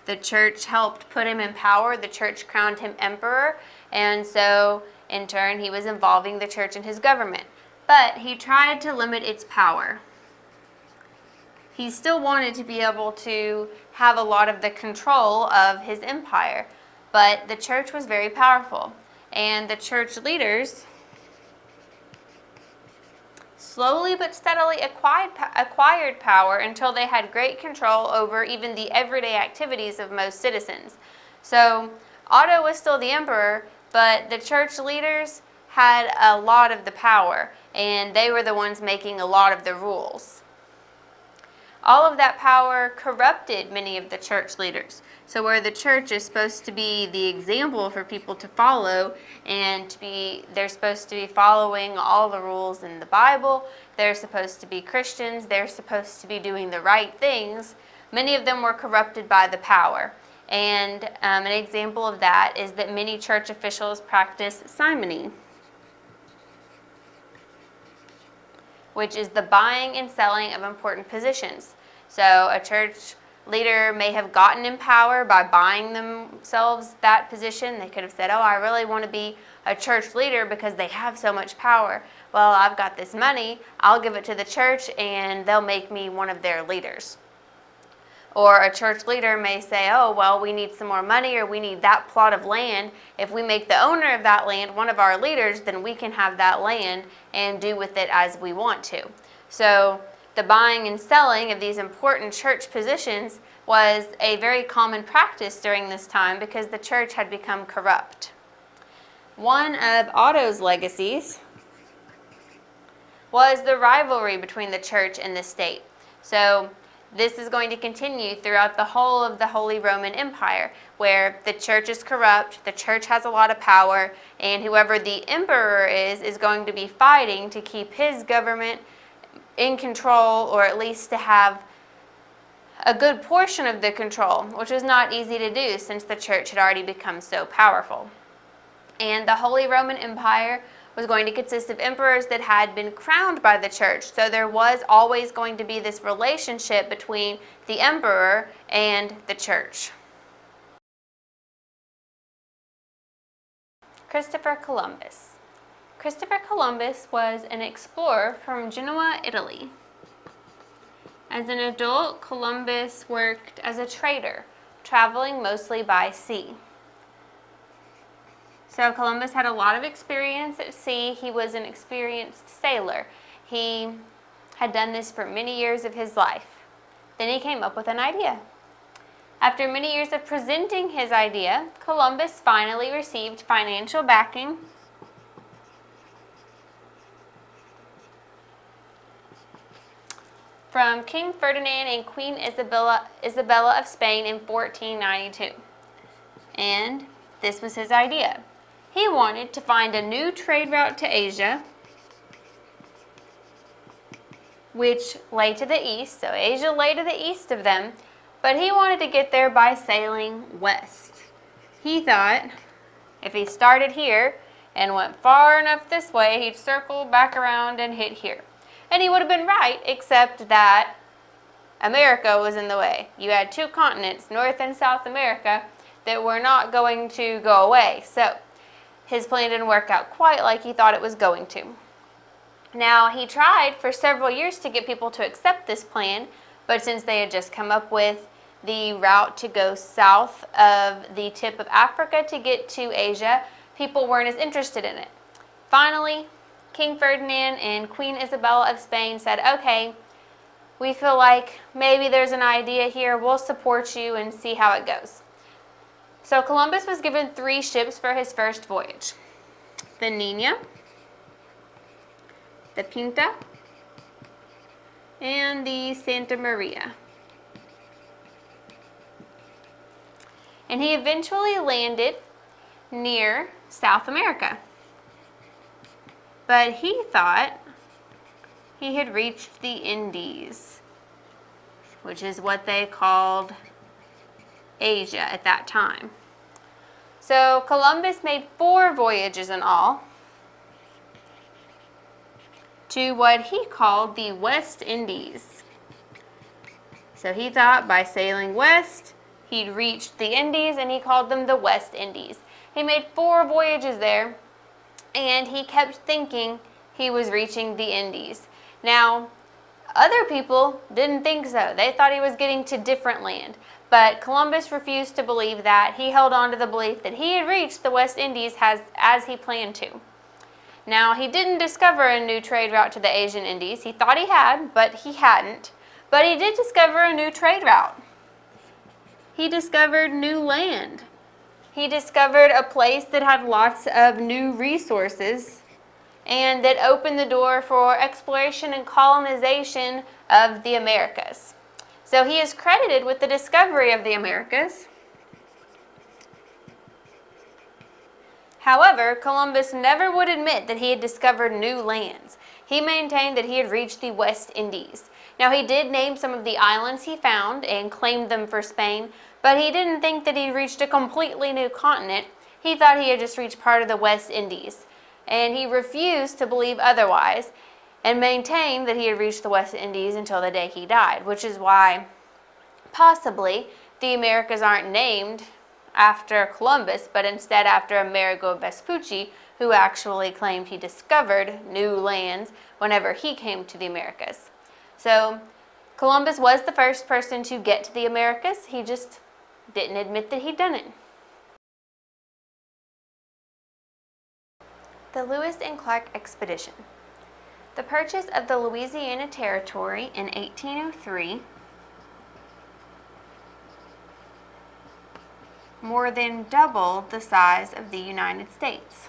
The church helped put him in power. The church crowned him emperor. And so, in turn, he was involving the church in his government. But he tried to limit its power. He still wanted to be able to have a lot of the control of his empire. But the church was very powerful. And the church leaders slowly but steadily acquired power until they had great control over even the everyday activities of most citizens. So Otto was still the emperor, but the church leaders had a lot of the power, and they were the ones making a lot of the rules. All of that power corrupted many of the church leaders. So where the church is supposed to be the example for people to follow, and they're supposed to be following all the rules in the Bible, they're supposed to be Christians, they're supposed to be doing the right things, many of them were corrupted by the power. And an example of that is that many church officials practice simony, which is the buying and selling of important positions. So a church leader may have gotten in power by buying themselves that position. They could have said, oh, I really want to be a church leader because they have so much power. Well, I've got this money, I'll give it to the church and they'll make me one of their leaders. Or a church leader may say, oh, well, we need some more money, or we need that plot of land. If we make the owner of that land one of our leaders, then we can have that land and do with it as we want to. So the buying and selling of these important church positions was a very common practice during this time because the church had become corrupt. One of Otto's legacies was the rivalry between the church and the state. So this is going to continue throughout the whole of the Holy Roman Empire, where the church is corrupt, the church has a lot of power, and whoever the emperor is going to be fighting to keep his government in control, or at least to have a good portion of the control, which was not easy to do since the church had already become so powerful. And the Holy Roman Empire was going to consist of emperors that had been crowned by the church. So there was always going to be this relationship between the emperor and the church. Christopher Columbus. Christopher Columbus was an explorer from Genoa, Italy. As an adult, Columbus worked as a trader, traveling mostly by sea. So Columbus had a lot of experience at sea. He was an experienced sailor. He had done this for many years of his life. Then he came up with an idea. After many years of presenting his idea, Columbus finally received financial backing from King Ferdinand and Queen Isabella of Spain in 1492. And this was his idea. He wanted to find a new trade route to Asia, which lay to the east. So Asia lay to the east of them, but he wanted to get there by sailing west. He thought if he started here and went far enough this way, he'd circle back around and hit here. And he would have been right, except that America was in the way. You had two continents, North and South America, that were not going to go away. So his plan didn't work out quite like he thought it was going to. Now, he tried for several years to get people to accept this plan, but since they had just come up with the route to go south of the tip of Africa to get to Asia, people weren't as interested in it. Finally, King Ferdinand and Queen Isabella of Spain said, okay, we feel like maybe there's an idea here, we'll support you and see how it goes. So Columbus was given 3 ships for his first voyage: the Nina, the Pinta, and the Santa Maria. And he eventually landed near South America. But he thought he had reached the Indies, which is what they called Asia at that time. So Columbus made 4 voyages in all to what he called the West Indies. So he thought by sailing west, he'd reached the Indies, and he called them the West Indies. He made 4 voyages there, and he kept thinking he was reaching the Indies. Now, other people didn't think so. They thought he was getting to different land. But Columbus refused to believe that. He held on to the belief that he had reached the West Indies as he planned to. Now, he didn't discover a new trade route to the Asian Indies. He thought he had, but he hadn't. But he did discover a new trade route. He discovered new land. He discovered a place that had lots of new resources and that opened the door for exploration and colonization of the Americas. So he is credited with the discovery of the Americas. However, Columbus never would admit that he had discovered new lands. He maintained that he had reached the West Indies. Now, he did name some of the islands he found and claimed them for Spain, but he didn't think that he'd reached a completely new continent. He thought he had just reached part of the West Indies. And he refused to believe otherwise and maintained that he had reached the West Indies until the day he died, which is why possibly the Americas aren't named after Columbus, but instead after Amerigo Vespucci, who actually claimed he discovered new lands whenever he came to the Americas. So Columbus was the first person to get to the Americas. He just didn't admit that he'd done it. The Lewis and Clark Expedition. The purchase of the Louisiana Territory in 1803 more than doubled the size of the United States.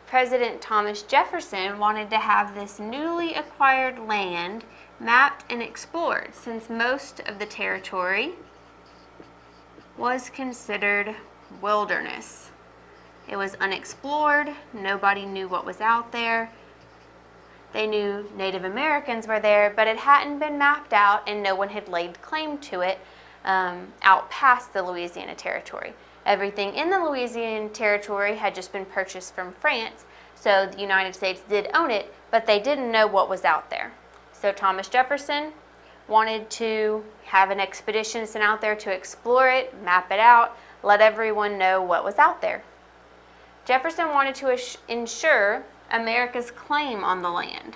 President Thomas Jefferson wanted to have this newly acquired land mapped and explored, since most of the territory was considered wilderness. It was unexplored, nobody knew what was out there. They knew Native Americans were there, but it hadn't been mapped out and no one had laid claim to it out past the Louisiana Territory. Everything in the Louisiana Territory had just been purchased from France, so the United States did own it, but they didn't know what was out there. So Thomas Jefferson wanted to have an expedition sent out there to explore it, map it out, let everyone know what was out there. Jefferson wanted to ensure America's claim on the land.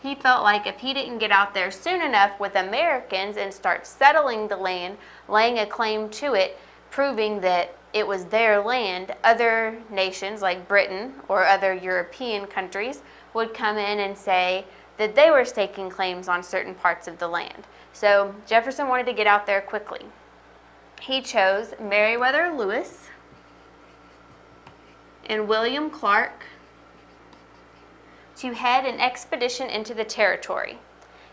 He felt like if he didn't get out there soon enough with Americans and start settling the land, laying a claim to it, proving that it was their land, other nations like Britain or other European countries would come in and say that they were staking claims on certain parts of the land. So Jefferson wanted to get out there quickly. He chose Meriwether Lewis and William Clark to head an expedition into the territory.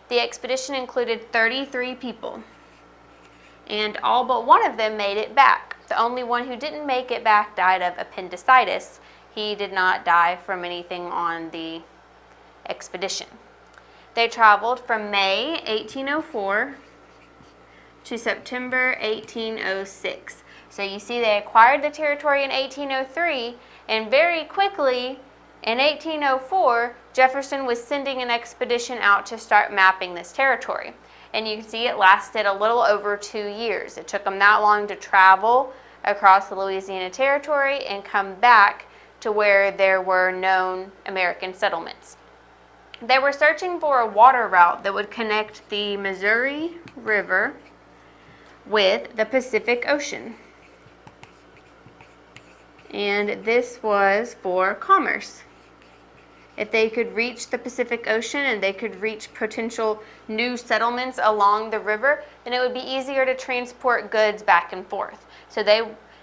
The expedition included 33 people, and all but one of them made it back. The only one who didn't make it back died of appendicitis. He did not die from anything on the expedition. They traveled from May 1804 to September 1806. So you see they acquired the territory in 1803, and very quickly in 1804, Jefferson was sending an expedition out to start mapping this territory. And you can see it lasted a little over 2 years. It took them that long to travel across the Louisiana Territory and come back to where there were known American settlements. They were searching for a water route that would connect the Missouri River with the Pacific Ocean. And this was for commerce. If they could reach the Pacific Ocean and they could reach potential new settlements along the river, then it would be easier to transport goods back and forth. So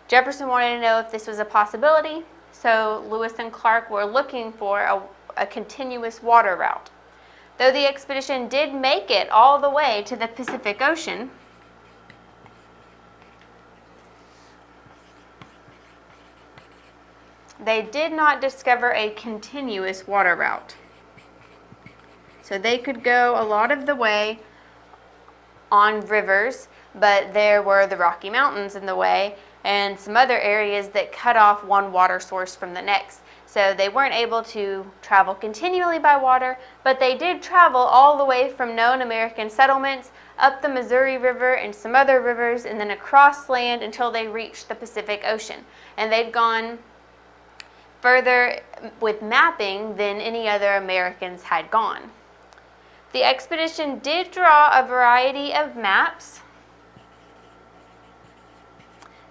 Jefferson wanted to know if this was a possibility, so Lewis and Clark were looking for a continuous water route. Though the expedition did make it all the way to the Pacific Ocean, they did not discover a continuous water route. So they could go a lot of the way on rivers, but there were the Rocky Mountains in the way and some other areas that cut off one water source from the next. So they weren't able to travel continually by water, but they did travel all the way from known American settlements up the Missouri River and some other rivers, and then across land until they reached the Pacific Ocean. And they'd gone further with mapping than any other Americans had gone. The expedition did draw a variety of maps.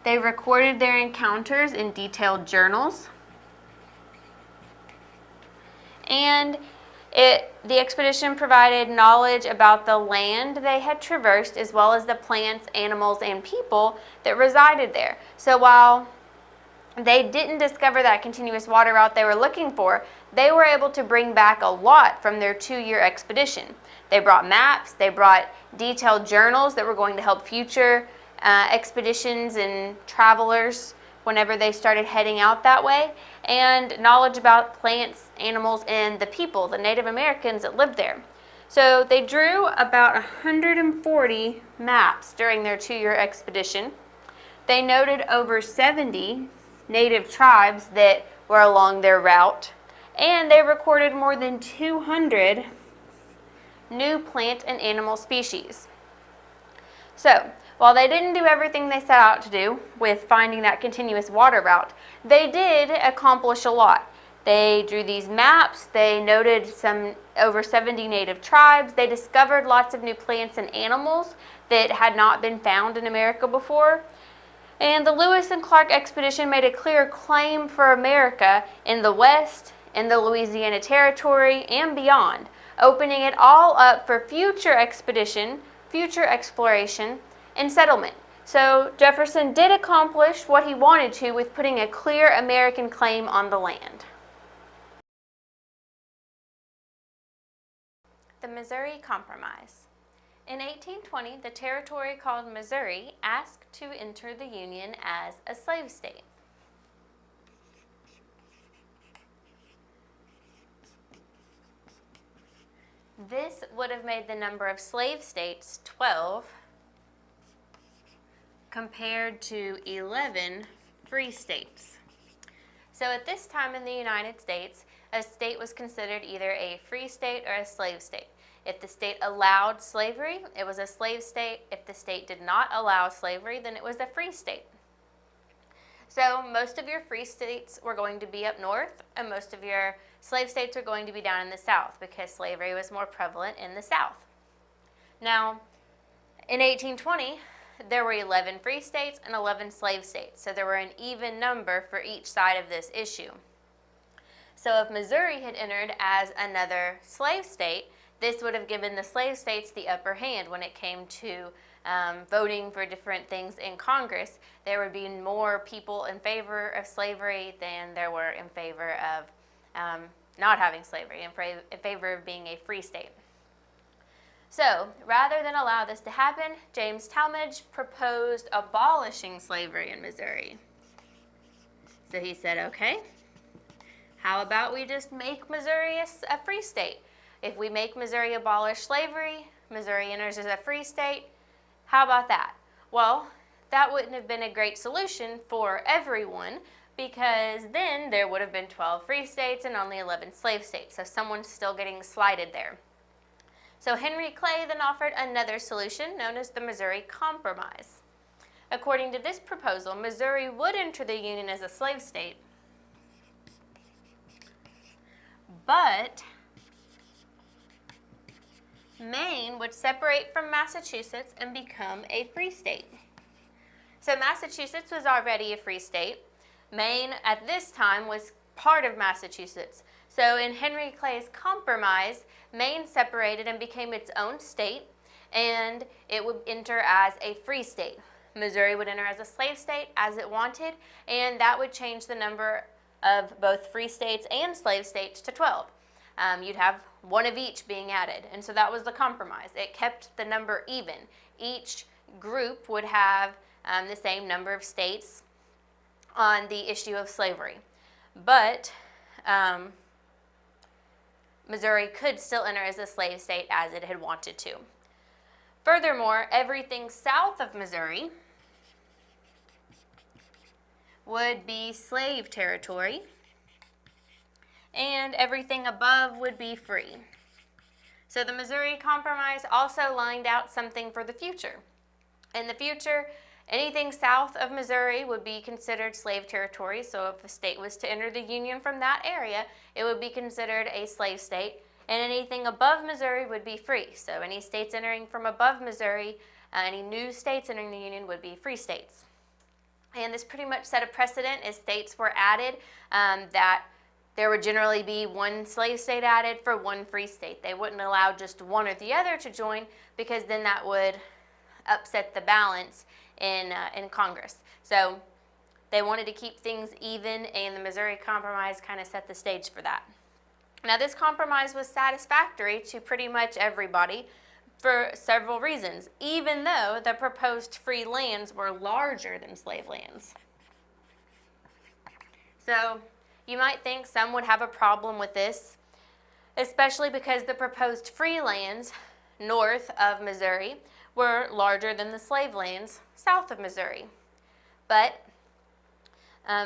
They recorded their encounters in detailed journals. And the expedition provided knowledge about the land they had traversed, as well as the plants, animals, and people that resided there. So while they didn't discover that continuous water route they were looking for, they were able to bring back a lot from their 2-year expedition. They brought maps, they brought detailed journals that were going to help future expeditions and travelers whenever they started heading out that way, and knowledge about plants, animals, and the people, the Native Americans that lived there. So they drew about 140 maps during their 2-year expedition. They noted over 70 native tribes that were along their route, and they recorded more than 200 new plant and animal species. So, while they didn't do everything they set out to do with finding that continuous water route, they did accomplish a lot. They drew these maps, they noted over 70 native tribes, they discovered lots of new plants and animals that had not been found in America before. And the Lewis and Clark expedition made a clear claim for America in the West, in the Louisiana Territory, and beyond, opening it all up for future expedition, future exploration, and settlement. So Jefferson did accomplish what he wanted to with putting a clear American claim on the land. The Missouri Compromise. In 1820, the territory called Missouri asked to enter the Union as a slave state. This would have made the number of slave states 12 compared to 11 free states. So at this time in the United States, a state was considered either a free state or a slave state. If the state allowed slavery, it was a slave state. If the state did not allow slavery, then it was a free state. So most of your free states were going to be up north, and most of your slave states were going to be down in the south because slavery was more prevalent in the south. Now, in 1820, there were 11 free states and 11 slave states, so there were an even number for each side of this issue. So if Missouri had entered as another slave state, this would have given the slave states the upper hand when it came to voting for different things in Congress. There would be more people in favor of slavery than there were in favor of not having slavery, in favor of being a free state. So, rather than allow this to happen, James Talmadge proposed abolishing slavery in Missouri. So he said, okay, how about we just make Missouri a free state? If we make Missouri abolish slavery, Missouri enters as a free state, how about that? Well, that wouldn't have been a great solution for everyone because then there would have been 12 free states and only 11 slave states, so someone's still getting slighted there. So Henry Clay then offered another solution known as the Missouri Compromise. According to this proposal, Missouri would enter the Union as a slave state, but Maine would separate from Massachusetts and become a free state. So Massachusetts was already a free state. Maine at this time was part of Massachusetts. So in Henry Clay's compromise, Maine separated and became its own state, and it would enter as a free state. Missouri would enter as a slave state as it wanted, and that would change the number of both free states and slave states to 12. You'd have one of each being added, and so that was the compromise. It kept the number even. Each group would have the same number of states on the issue of slavery. But Missouri could still enter as a slave state as it had wanted to. Furthermore, everything south of Missouri would be slave territory, and everything above would be free. So the Missouri Compromise also lined out something for the future. In the future, anything south of Missouri would be considered slave territory, so if a state was to enter the Union from that area, it would be considered a slave state, and anything above Missouri would be free. So any states entering from above Missouri, any new states entering the Union would be free states. And this pretty much set a precedent as states were added that there would generally be one slave state added for one free state. They wouldn't allow just one or the other to join because then that would upset the balance in Congress. So they wanted to keep things even, and the Missouri Compromise kind of set the stage for that. Now this compromise was satisfactory to pretty much everybody for several reasons, even though the proposed free lands were larger than slave lands. So you might think some would have a problem with this, especially because the proposed free lands north of Missouri were larger than the slave lands south of Missouri. But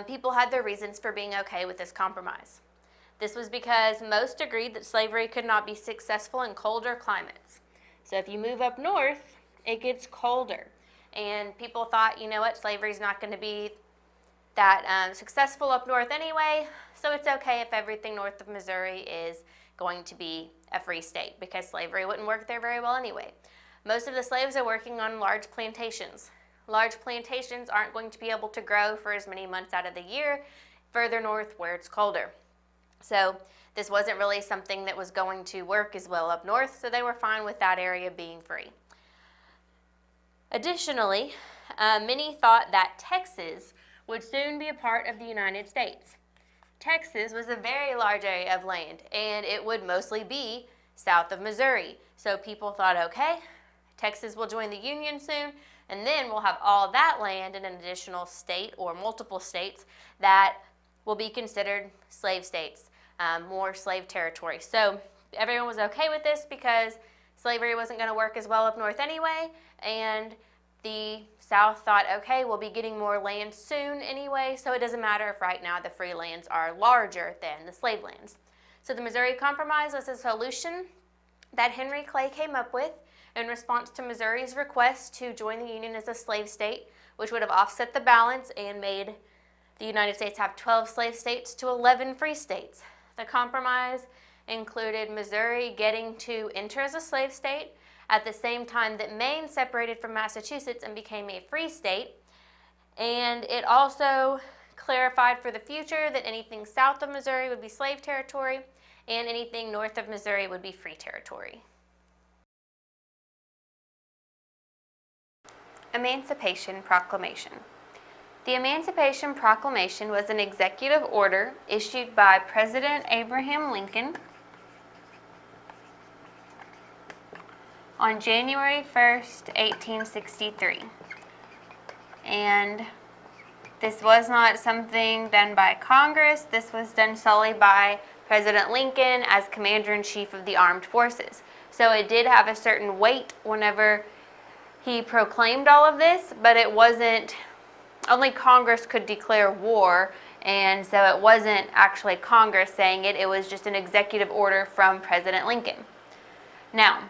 people had their reasons for being okay with this compromise. This was because most agreed that slavery could not be successful in colder climates. So if you move up north it gets colder. And people thought, you know what, slavery's not going to be that successful up north anyway, so it's okay if everything north of Missouri is going to be a free state, because slavery wouldn't work there very well anyway. Most of the slaves are working on large plantations. Large plantations aren't going to be able to grow for as many months out of the year further north where it's colder. So this wasn't really something that was going to work as well up north, so they were fine with that area being free. Additionally, many thought that Texas would soon be a part of the United States. Texas was a very large area of land, and it would mostly be south of Missouri. So people thought, okay, Texas will join the Union soon, and then we'll have all that land in an additional state or multiple states that will be considered slave states, more slave territory. So everyone was okay with this because slavery wasn't going to work as well up north anyway, and the South thought, okay, we'll be getting more land soon anyway, so it doesn't matter if right now the free lands are larger than the slave lands. So the Missouri Compromise was a solution that Henry Clay came up with in response to Missouri's request to join the Union as a slave state, which would have offset the balance and made the United States have 12 slave states to 11 free states. The compromise included Missouri getting to enter as a slave state at the same time that Maine separated from Massachusetts and became a free state. And it also clarified for the future that anything south of Missouri would be slave territory and anything north of Missouri would be free territory. Emancipation Proclamation. The Emancipation Proclamation was an executive order issued by President Abraham Lincoln on January 1st, 1863. And this was not something done by Congress. This was done solely by President Lincoln as Commander-in-Chief of the Armed Forces. So it did have a certain weight whenever he proclaimed all of this, but it wasn't, only Congress could declare war, and so it wasn't actually Congress saying it, it was just an executive order from President Lincoln. Now,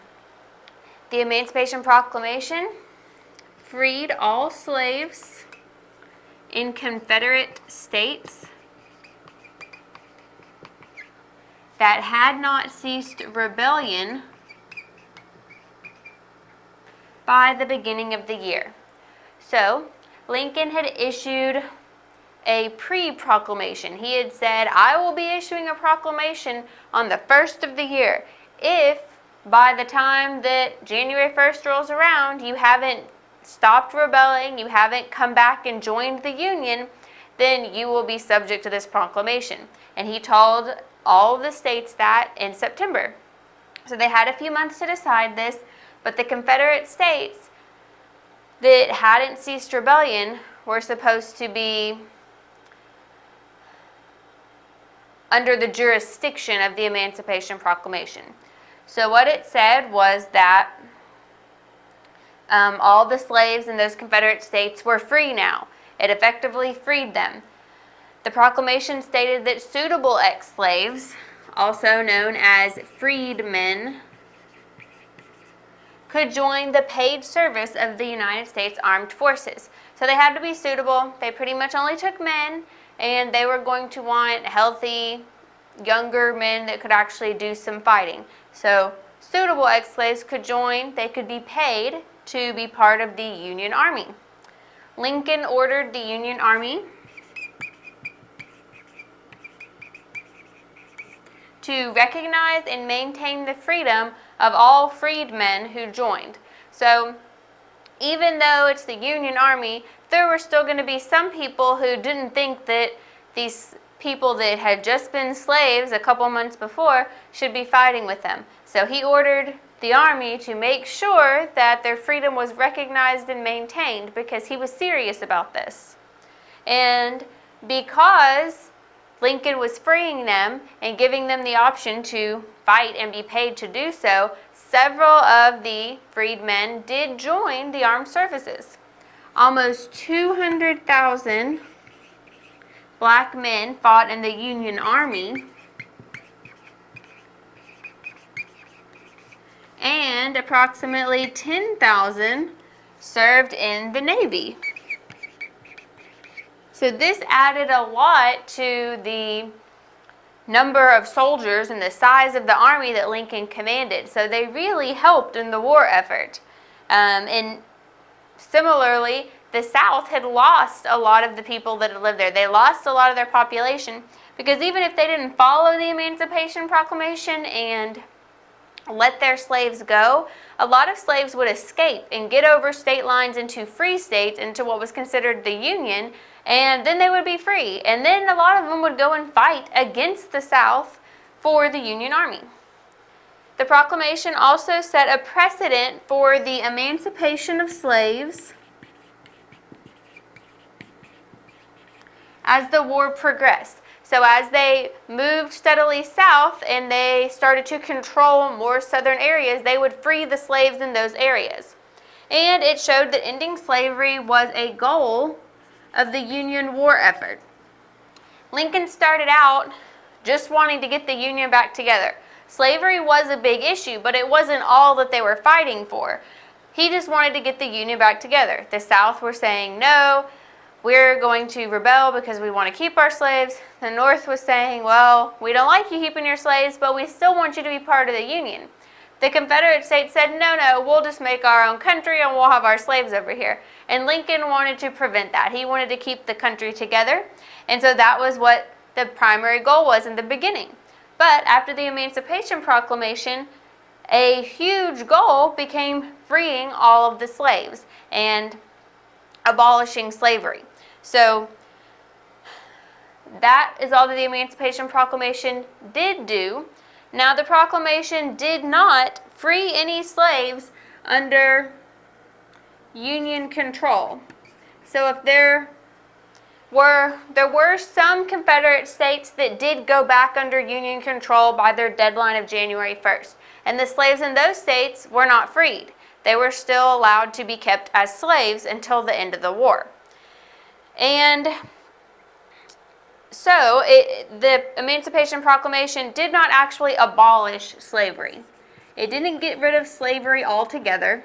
the Emancipation Proclamation freed all slaves in Confederate states that had not ceased rebellion by the beginning of the year. So, Lincoln had issued a pre-proclamation. He had said, I will be issuing a proclamation on the first of the year. If by the time that January 1st rolls around, you haven't stopped rebelling, you haven't come back and joined the Union, then you will be subject to this proclamation. And he told all of the states that in September. So they had a few months to decide this, but the Confederate states that hadn't ceased rebellion were supposed to be under the jurisdiction of the Emancipation Proclamation. So what it said was that all the slaves in those Confederate states were free now. It effectively freed them. The proclamation stated that suitable ex-slaves, also known as freedmen, could join the paid service of the United States Armed Forces. So they had to be suitable. They pretty much only took men, and they were going to want healthy, younger men that could actually do some fighting. So suitable ex-slaves could join. They could be paid to be part of the Union Army. Lincoln ordered the Union Army to recognize and maintain the freedom of all freedmen who joined. So even though it's the Union Army, there were still going to be some people who didn't think that these people that had just been slaves a couple months before should be fighting with them. So he ordered the army to make sure that their freedom was recognized and maintained because he was serious about this. And because Lincoln was freeing them and giving them the option to fight and be paid to do so, several of the freedmen did join the armed services. Almost 200,000 black men fought in the Union Army, and approximately 10,000 served in the Navy. So this added a lot to the number of soldiers and the size of the army that Lincoln commanded. So they really helped in the war effort. And similarly, the South had lost a lot of the people that had lived there. They lost a lot of their population because even if they didn't follow the Emancipation Proclamation and let their slaves go, a lot of slaves would escape and get over state lines into free states, into what was considered the Union, and then they would be free. And then a lot of them would go and fight against the South for the Union Army. The proclamation also set a precedent for the emancipation of slaves as the war progressed. So as they moved steadily south and they started to control more southern areas, they would free the slaves in those areas. And it showed that ending slavery was a goal of the Union war effort. Lincoln started out just wanting to get the Union back together. Slavery was a big issue, but it wasn't all that they were fighting for. He just wanted to get the Union back together. The South were saying, no, we're going to rebel because we want to keep our slaves. The North was saying, well, we don't like you keeping your slaves, but we still want you to be part of the Union. The Confederate States said, no, we'll just make our own country and we'll have our slaves over here. And Lincoln wanted to prevent that. He wanted to keep the country together. And so that was what the primary goal was in the beginning. But after the Emancipation Proclamation, a huge goal became freeing all of the slaves and abolishing slavery. So that is all that the Emancipation Proclamation did do. Now, the proclamation did not free any slaves under Union control. So if there were some Confederate states that did go back under Union control by their deadline of January 1st. And the slaves in those states were not freed. They were still allowed to be kept as slaves until the end of the war. And so the Emancipation Proclamation did not actually abolish slavery. It didn't get rid of slavery altogether.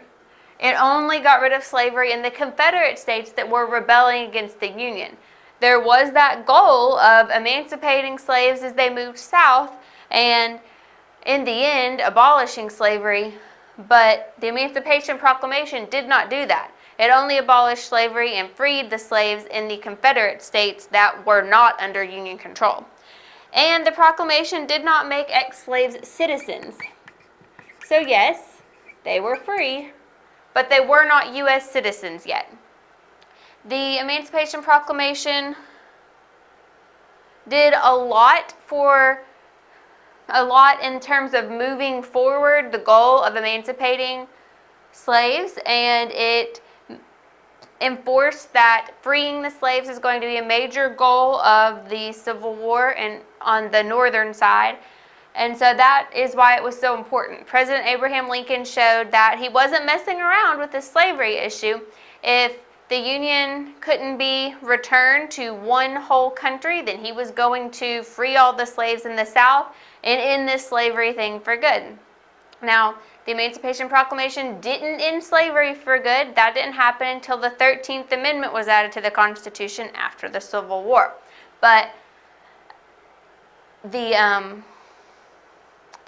It only got rid of slavery in the Confederate states that were rebelling against the Union. There was that goal of emancipating slaves as they moved south and, in the end, abolishing slavery, but the Emancipation Proclamation did not do that. It only abolished slavery and freed the slaves in the Confederate states that were not under Union control. And the proclamation did not make ex-slaves citizens. So yes, they were free, but they were not U.S. citizens yet. The Emancipation Proclamation did a lot in terms of moving forward the goal of emancipating slaves, and it enforced that freeing the slaves is going to be a major goal of the Civil War and on the northern side. And so that is why it was so important. President Abraham Lincoln showed that he wasn't messing around with the slavery issue. If the Union couldn't be returned to one whole country, then he was going to free all the slaves in the South and end this slavery thing for good. Now, the Emancipation Proclamation didn't end slavery for good. That didn't happen until the 13th Amendment was added to the Constitution after the Civil War. But the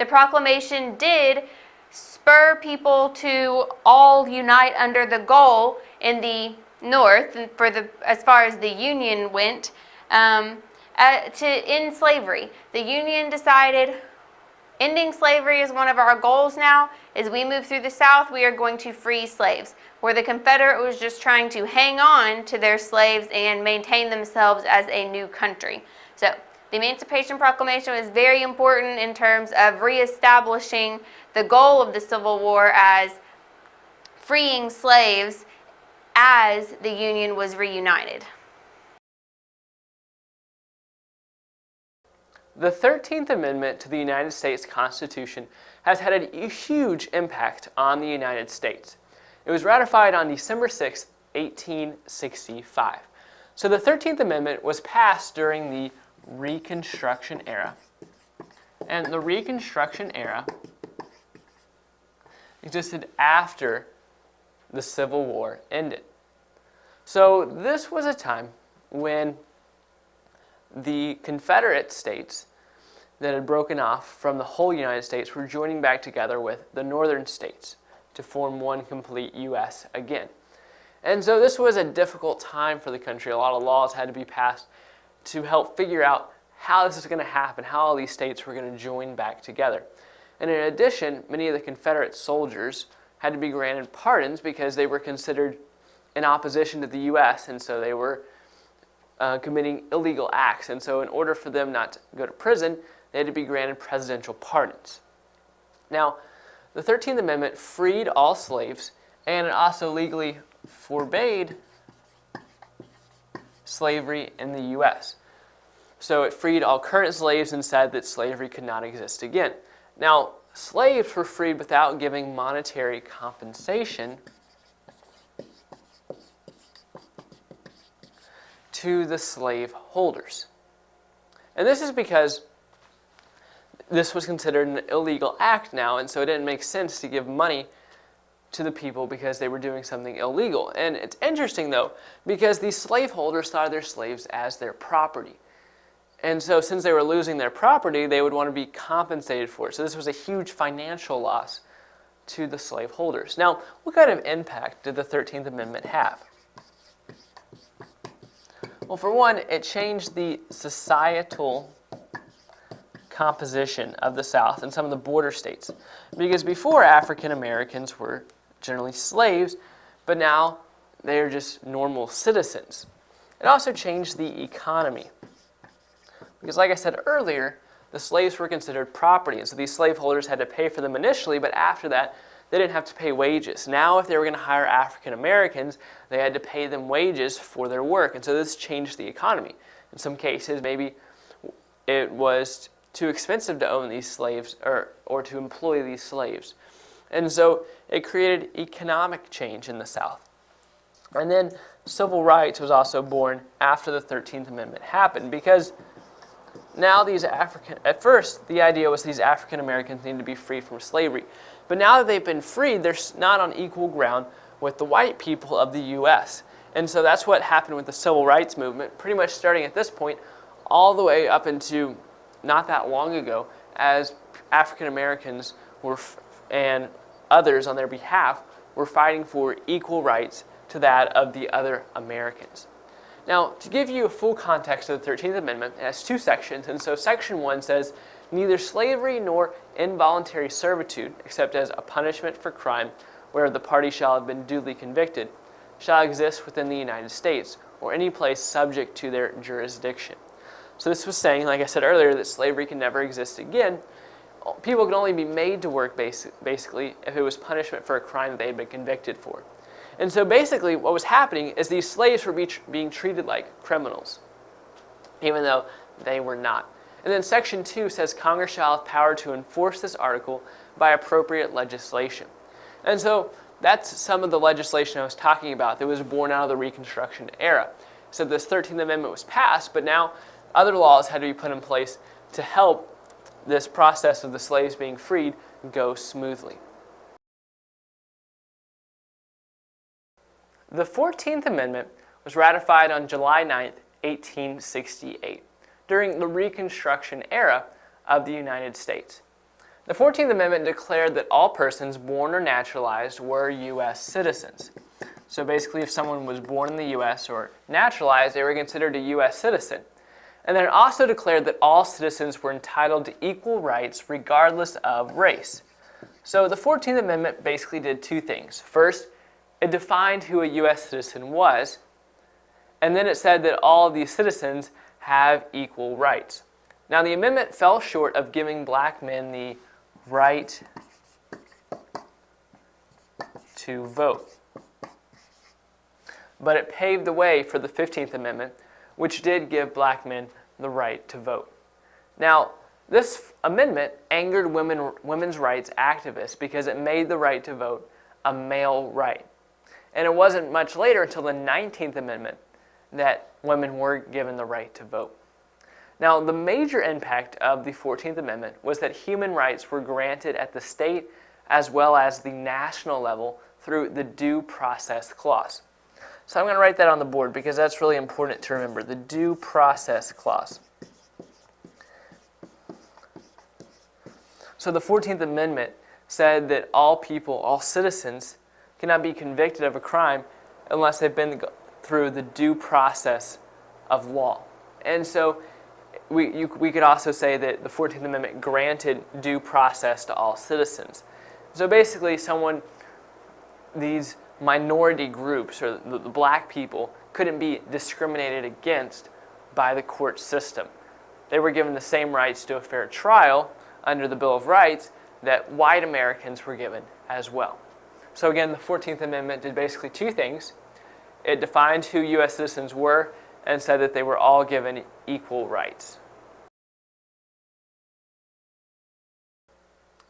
proclamation did spur people to all unite under the goal in the North, and as far as the Union went, to end slavery. The Union decided ending slavery is one of our goals now. As we move through the South, we are going to free slaves. Where the Confederate was just trying to hang on to their slaves and maintain themselves as a new country. So the Emancipation Proclamation was very important in terms of reestablishing the goal of the Civil War as freeing slaves as the Union was reunited. The 13th Amendment to the United States Constitution has had a huge impact on the United States. It was ratified on December 6, 1865. So the 13th Amendment was passed during the Reconstruction era. And the Reconstruction era existed after the Civil War ended. So this was a time when the Confederate states that had broken off from the whole United States were joining back together with the northern states to form one complete U.S. again. And so this was a difficult time for the country. A lot of laws had to be passed to help figure out how this is going to happen, how all these states were going to join back together. And in addition, many of the Confederate soldiers had to be granted pardons because they were considered in opposition to the U.S., and so they were committing illegal acts. And so in order for them not to go to prison, they had to be granted presidential pardons. Now, the 13th Amendment freed all slaves, and it also legally forbade slavery in the U.S. So it freed all current slaves and said that slavery could not exist again. Now, slaves were freed without giving monetary compensation to the slave holders. And this is because this was considered an illegal act now, and so it didn't make sense to give money to the people because they were doing something illegal. And it's interesting, though, because these slaveholders thought of their slaves as their property. And so since they were losing their property, they would want to be compensated for it. So this was a huge financial loss to the slaveholders. Now, what kind of impact did the 13th Amendment have? Well, for one, it changed the societal composition of the South and some of the border states. Because before, African Americans were generally slaves, but now they are just normal citizens. It also changed the economy. Because like I said earlier, the slaves were considered property, and so these slaveholders had to pay for them initially, but after that, they didn't have to pay wages. Now, if they were going to hire African Americans, they had to pay them wages for their work, and so this changed the economy. In some cases, maybe it was too expensive to own these slaves or to employ these slaves. And so it created economic change in the South. And then civil rights was also born after the 13th Amendment happened, because now at first the idea was these African Americans needed to be free from slavery. But now that they've been freed, they're not on equal ground with the white people of the U.S. And so that's what happened with the civil rights movement, pretty much starting at this point all the way up into not that long ago, as African Americans and others on their behalf were fighting for equal rights to that of the other Americans. Now, to give you a full context of the 13th Amendment, it has two sections, and so Section 1 says, "Neither slavery nor involuntary servitude, except as a punishment for crime, where the party shall have been duly convicted, shall exist within the United States, or any place subject to their jurisdiction." So this was saying, like I said earlier, that slavery can never exist again. People can only be made to work, basically, if it was punishment for a crime that they had been convicted for. And so basically what was happening is these slaves were being treated like criminals, even though they were not. And then Section 2 says Congress shall have power to enforce this article by appropriate legislation. And so that's some of the legislation I was talking about that was born out of the Reconstruction era. So this 13th Amendment was passed, but now other laws had to be put in place to help this process of the slaves being freed go smoothly. The 14th Amendment was ratified on July 9, 1868, during the Reconstruction era of the United States. The 14th Amendment declared that all persons born or naturalized were U.S. citizens. So basically, if someone was born in the U.S. or naturalized, they were considered a U.S. citizen. And then it also declared that all citizens were entitled to equal rights regardless of race. So the 14th Amendment basically did two things. First, it defined who a U.S. citizen was, and then it said that all of these citizens have equal rights. Now, the amendment fell short of giving black men the right to vote, but it paved the way for the 15th Amendment, which did give black men the right to vote. Now, this amendment angered women's rights activists because it made the right to vote a male right. And it wasn't much later until the 19th Amendment that women were given the right to vote. Now, the major impact of the 14th Amendment was that human rights were granted at the state as well as the national level through the Due Process Clause. So I'm going to write that on the board because that's really important to remember, the Due Process Clause. So the 14th Amendment said that all people, all citizens, cannot be convicted of a crime unless they've been through the due process of law. And so we could also say that the 14th Amendment granted due process to all citizens. So basically these minority groups, or the black people, couldn't be discriminated against by the court system. They were given the same rights to a fair trial under the Bill of Rights that white Americans were given as well. So again, the 14th Amendment did basically two things. It defined who U.S. citizens were and said that they were all given equal rights.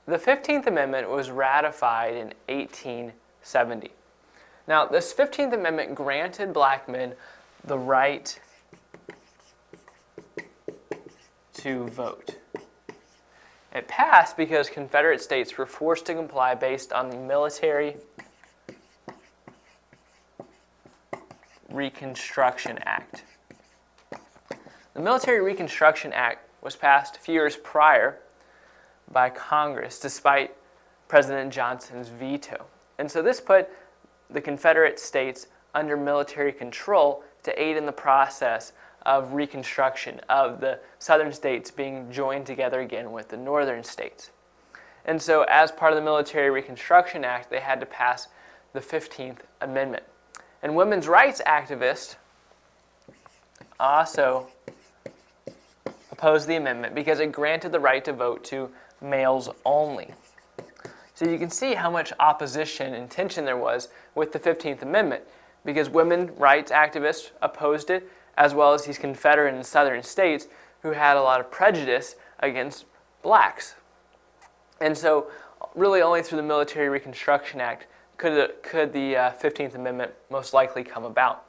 The 15th Amendment was ratified in 1870. Now, this 15th Amendment granted black men the right to vote. It passed because Confederate states were forced to comply based on the Military Reconstruction Act. The Military Reconstruction Act was passed a few years prior by Congress, despite President Johnson's veto. And so this put the Confederate states under military control to aid in the process of reconstruction, of the southern states being joined together again with the northern states. And so as part of the Military Reconstruction Act, they had to pass the 15th Amendment. And women's rights activists also opposed the amendment because it granted the right to vote to males only. So you can see how much opposition and tension there was with the 15th Amendment, because women's rights activists opposed it, as well as these Confederate and Southern states who had a lot of prejudice against blacks. And so really only through the Military Reconstruction Act could the 15th Amendment most likely come about.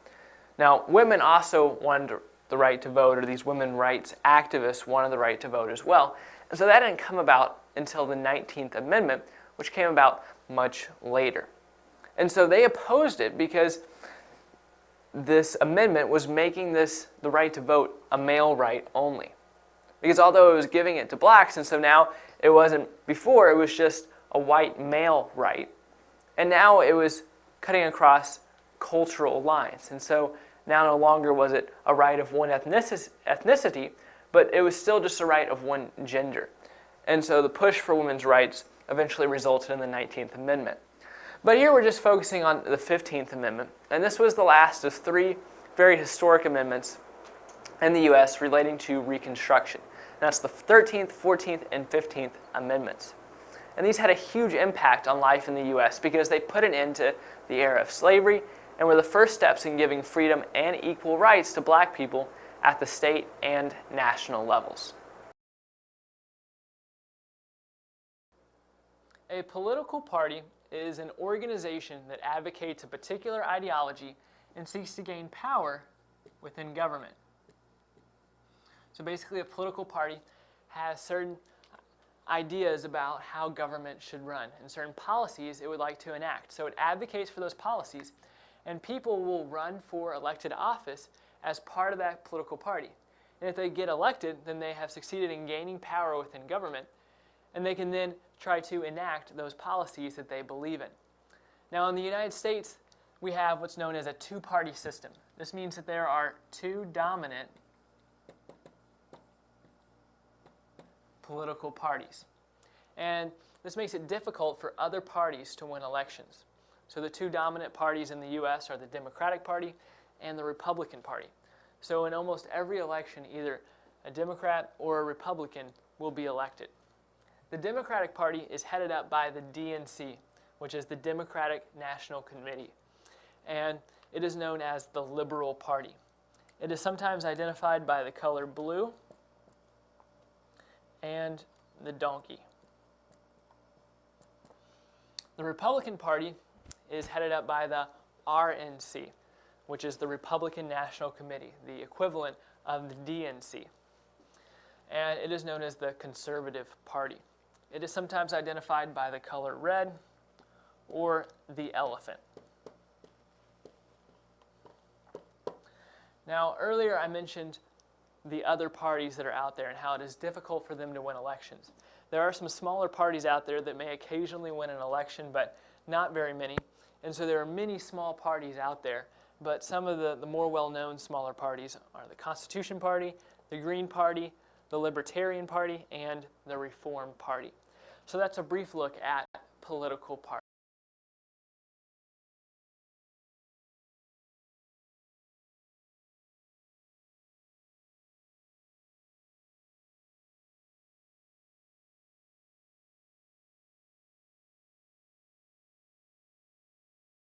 Now, women also wanted the right to vote, or these women rights activists wanted the right to vote as well. And so that didn't come about until the 19th Amendment, which came about much later. And so they opposed it because this amendment was making the right to vote a male right only. Because although it was giving it to blacks, and so now it wasn't, before it was just a white male right, and now it was cutting across cultural lines. And so now no longer was it a right of one ethnicity, but it was still just a right of one gender. And so the push for women's rights eventually resulted in the 19th Amendment. But here we're just focusing on the 15th Amendment, and this was the last of three very historic amendments in the U.S. relating to Reconstruction. And that's the 13th, 14th, and 15th Amendments. And these had a huge impact on life in the U.S. because they put an end to the era of slavery and were the first steps in giving freedom and equal rights to black people at the state and national levels. A political party is an organization that advocates a particular ideology and seeks to gain power within government. So basically, a political party has certain ideas about how government should run and certain policies it would like to enact. So it advocates for those policies, and people will run for elected office as part of that political party. And if they get elected, then they have succeeded in gaining power within government, and they can then try to enact those policies that they believe in. Now, in the United States, we have what's known as a two-party system. This means that there are two dominant political parties. And this makes it difficult for other parties to win elections. So the two dominant parties in the U.S. are the Democratic Party and the Republican Party. So in almost every election, either a Democrat or a Republican will be elected. The Democratic Party is headed up by the DNC, which is the Democratic National Committee, and it is known as the Liberal Party. It is sometimes identified by the color blue and the donkey. The Republican Party is headed up by the RNC, which is the Republican National Committee, the equivalent of the DNC, and it is known as the Conservative Party. It is sometimes identified by the color red or the elephant. Now, earlier I mentioned the other parties that are out there and how it is difficult for them to win elections. There are some smaller parties out there that may occasionally win an election, but not very many. And so there are many small parties out there, but some of the more well-known smaller parties are the Constitution Party, the Green Party, the Libertarian Party, and the Reform Party. So that's a brief look at political parties.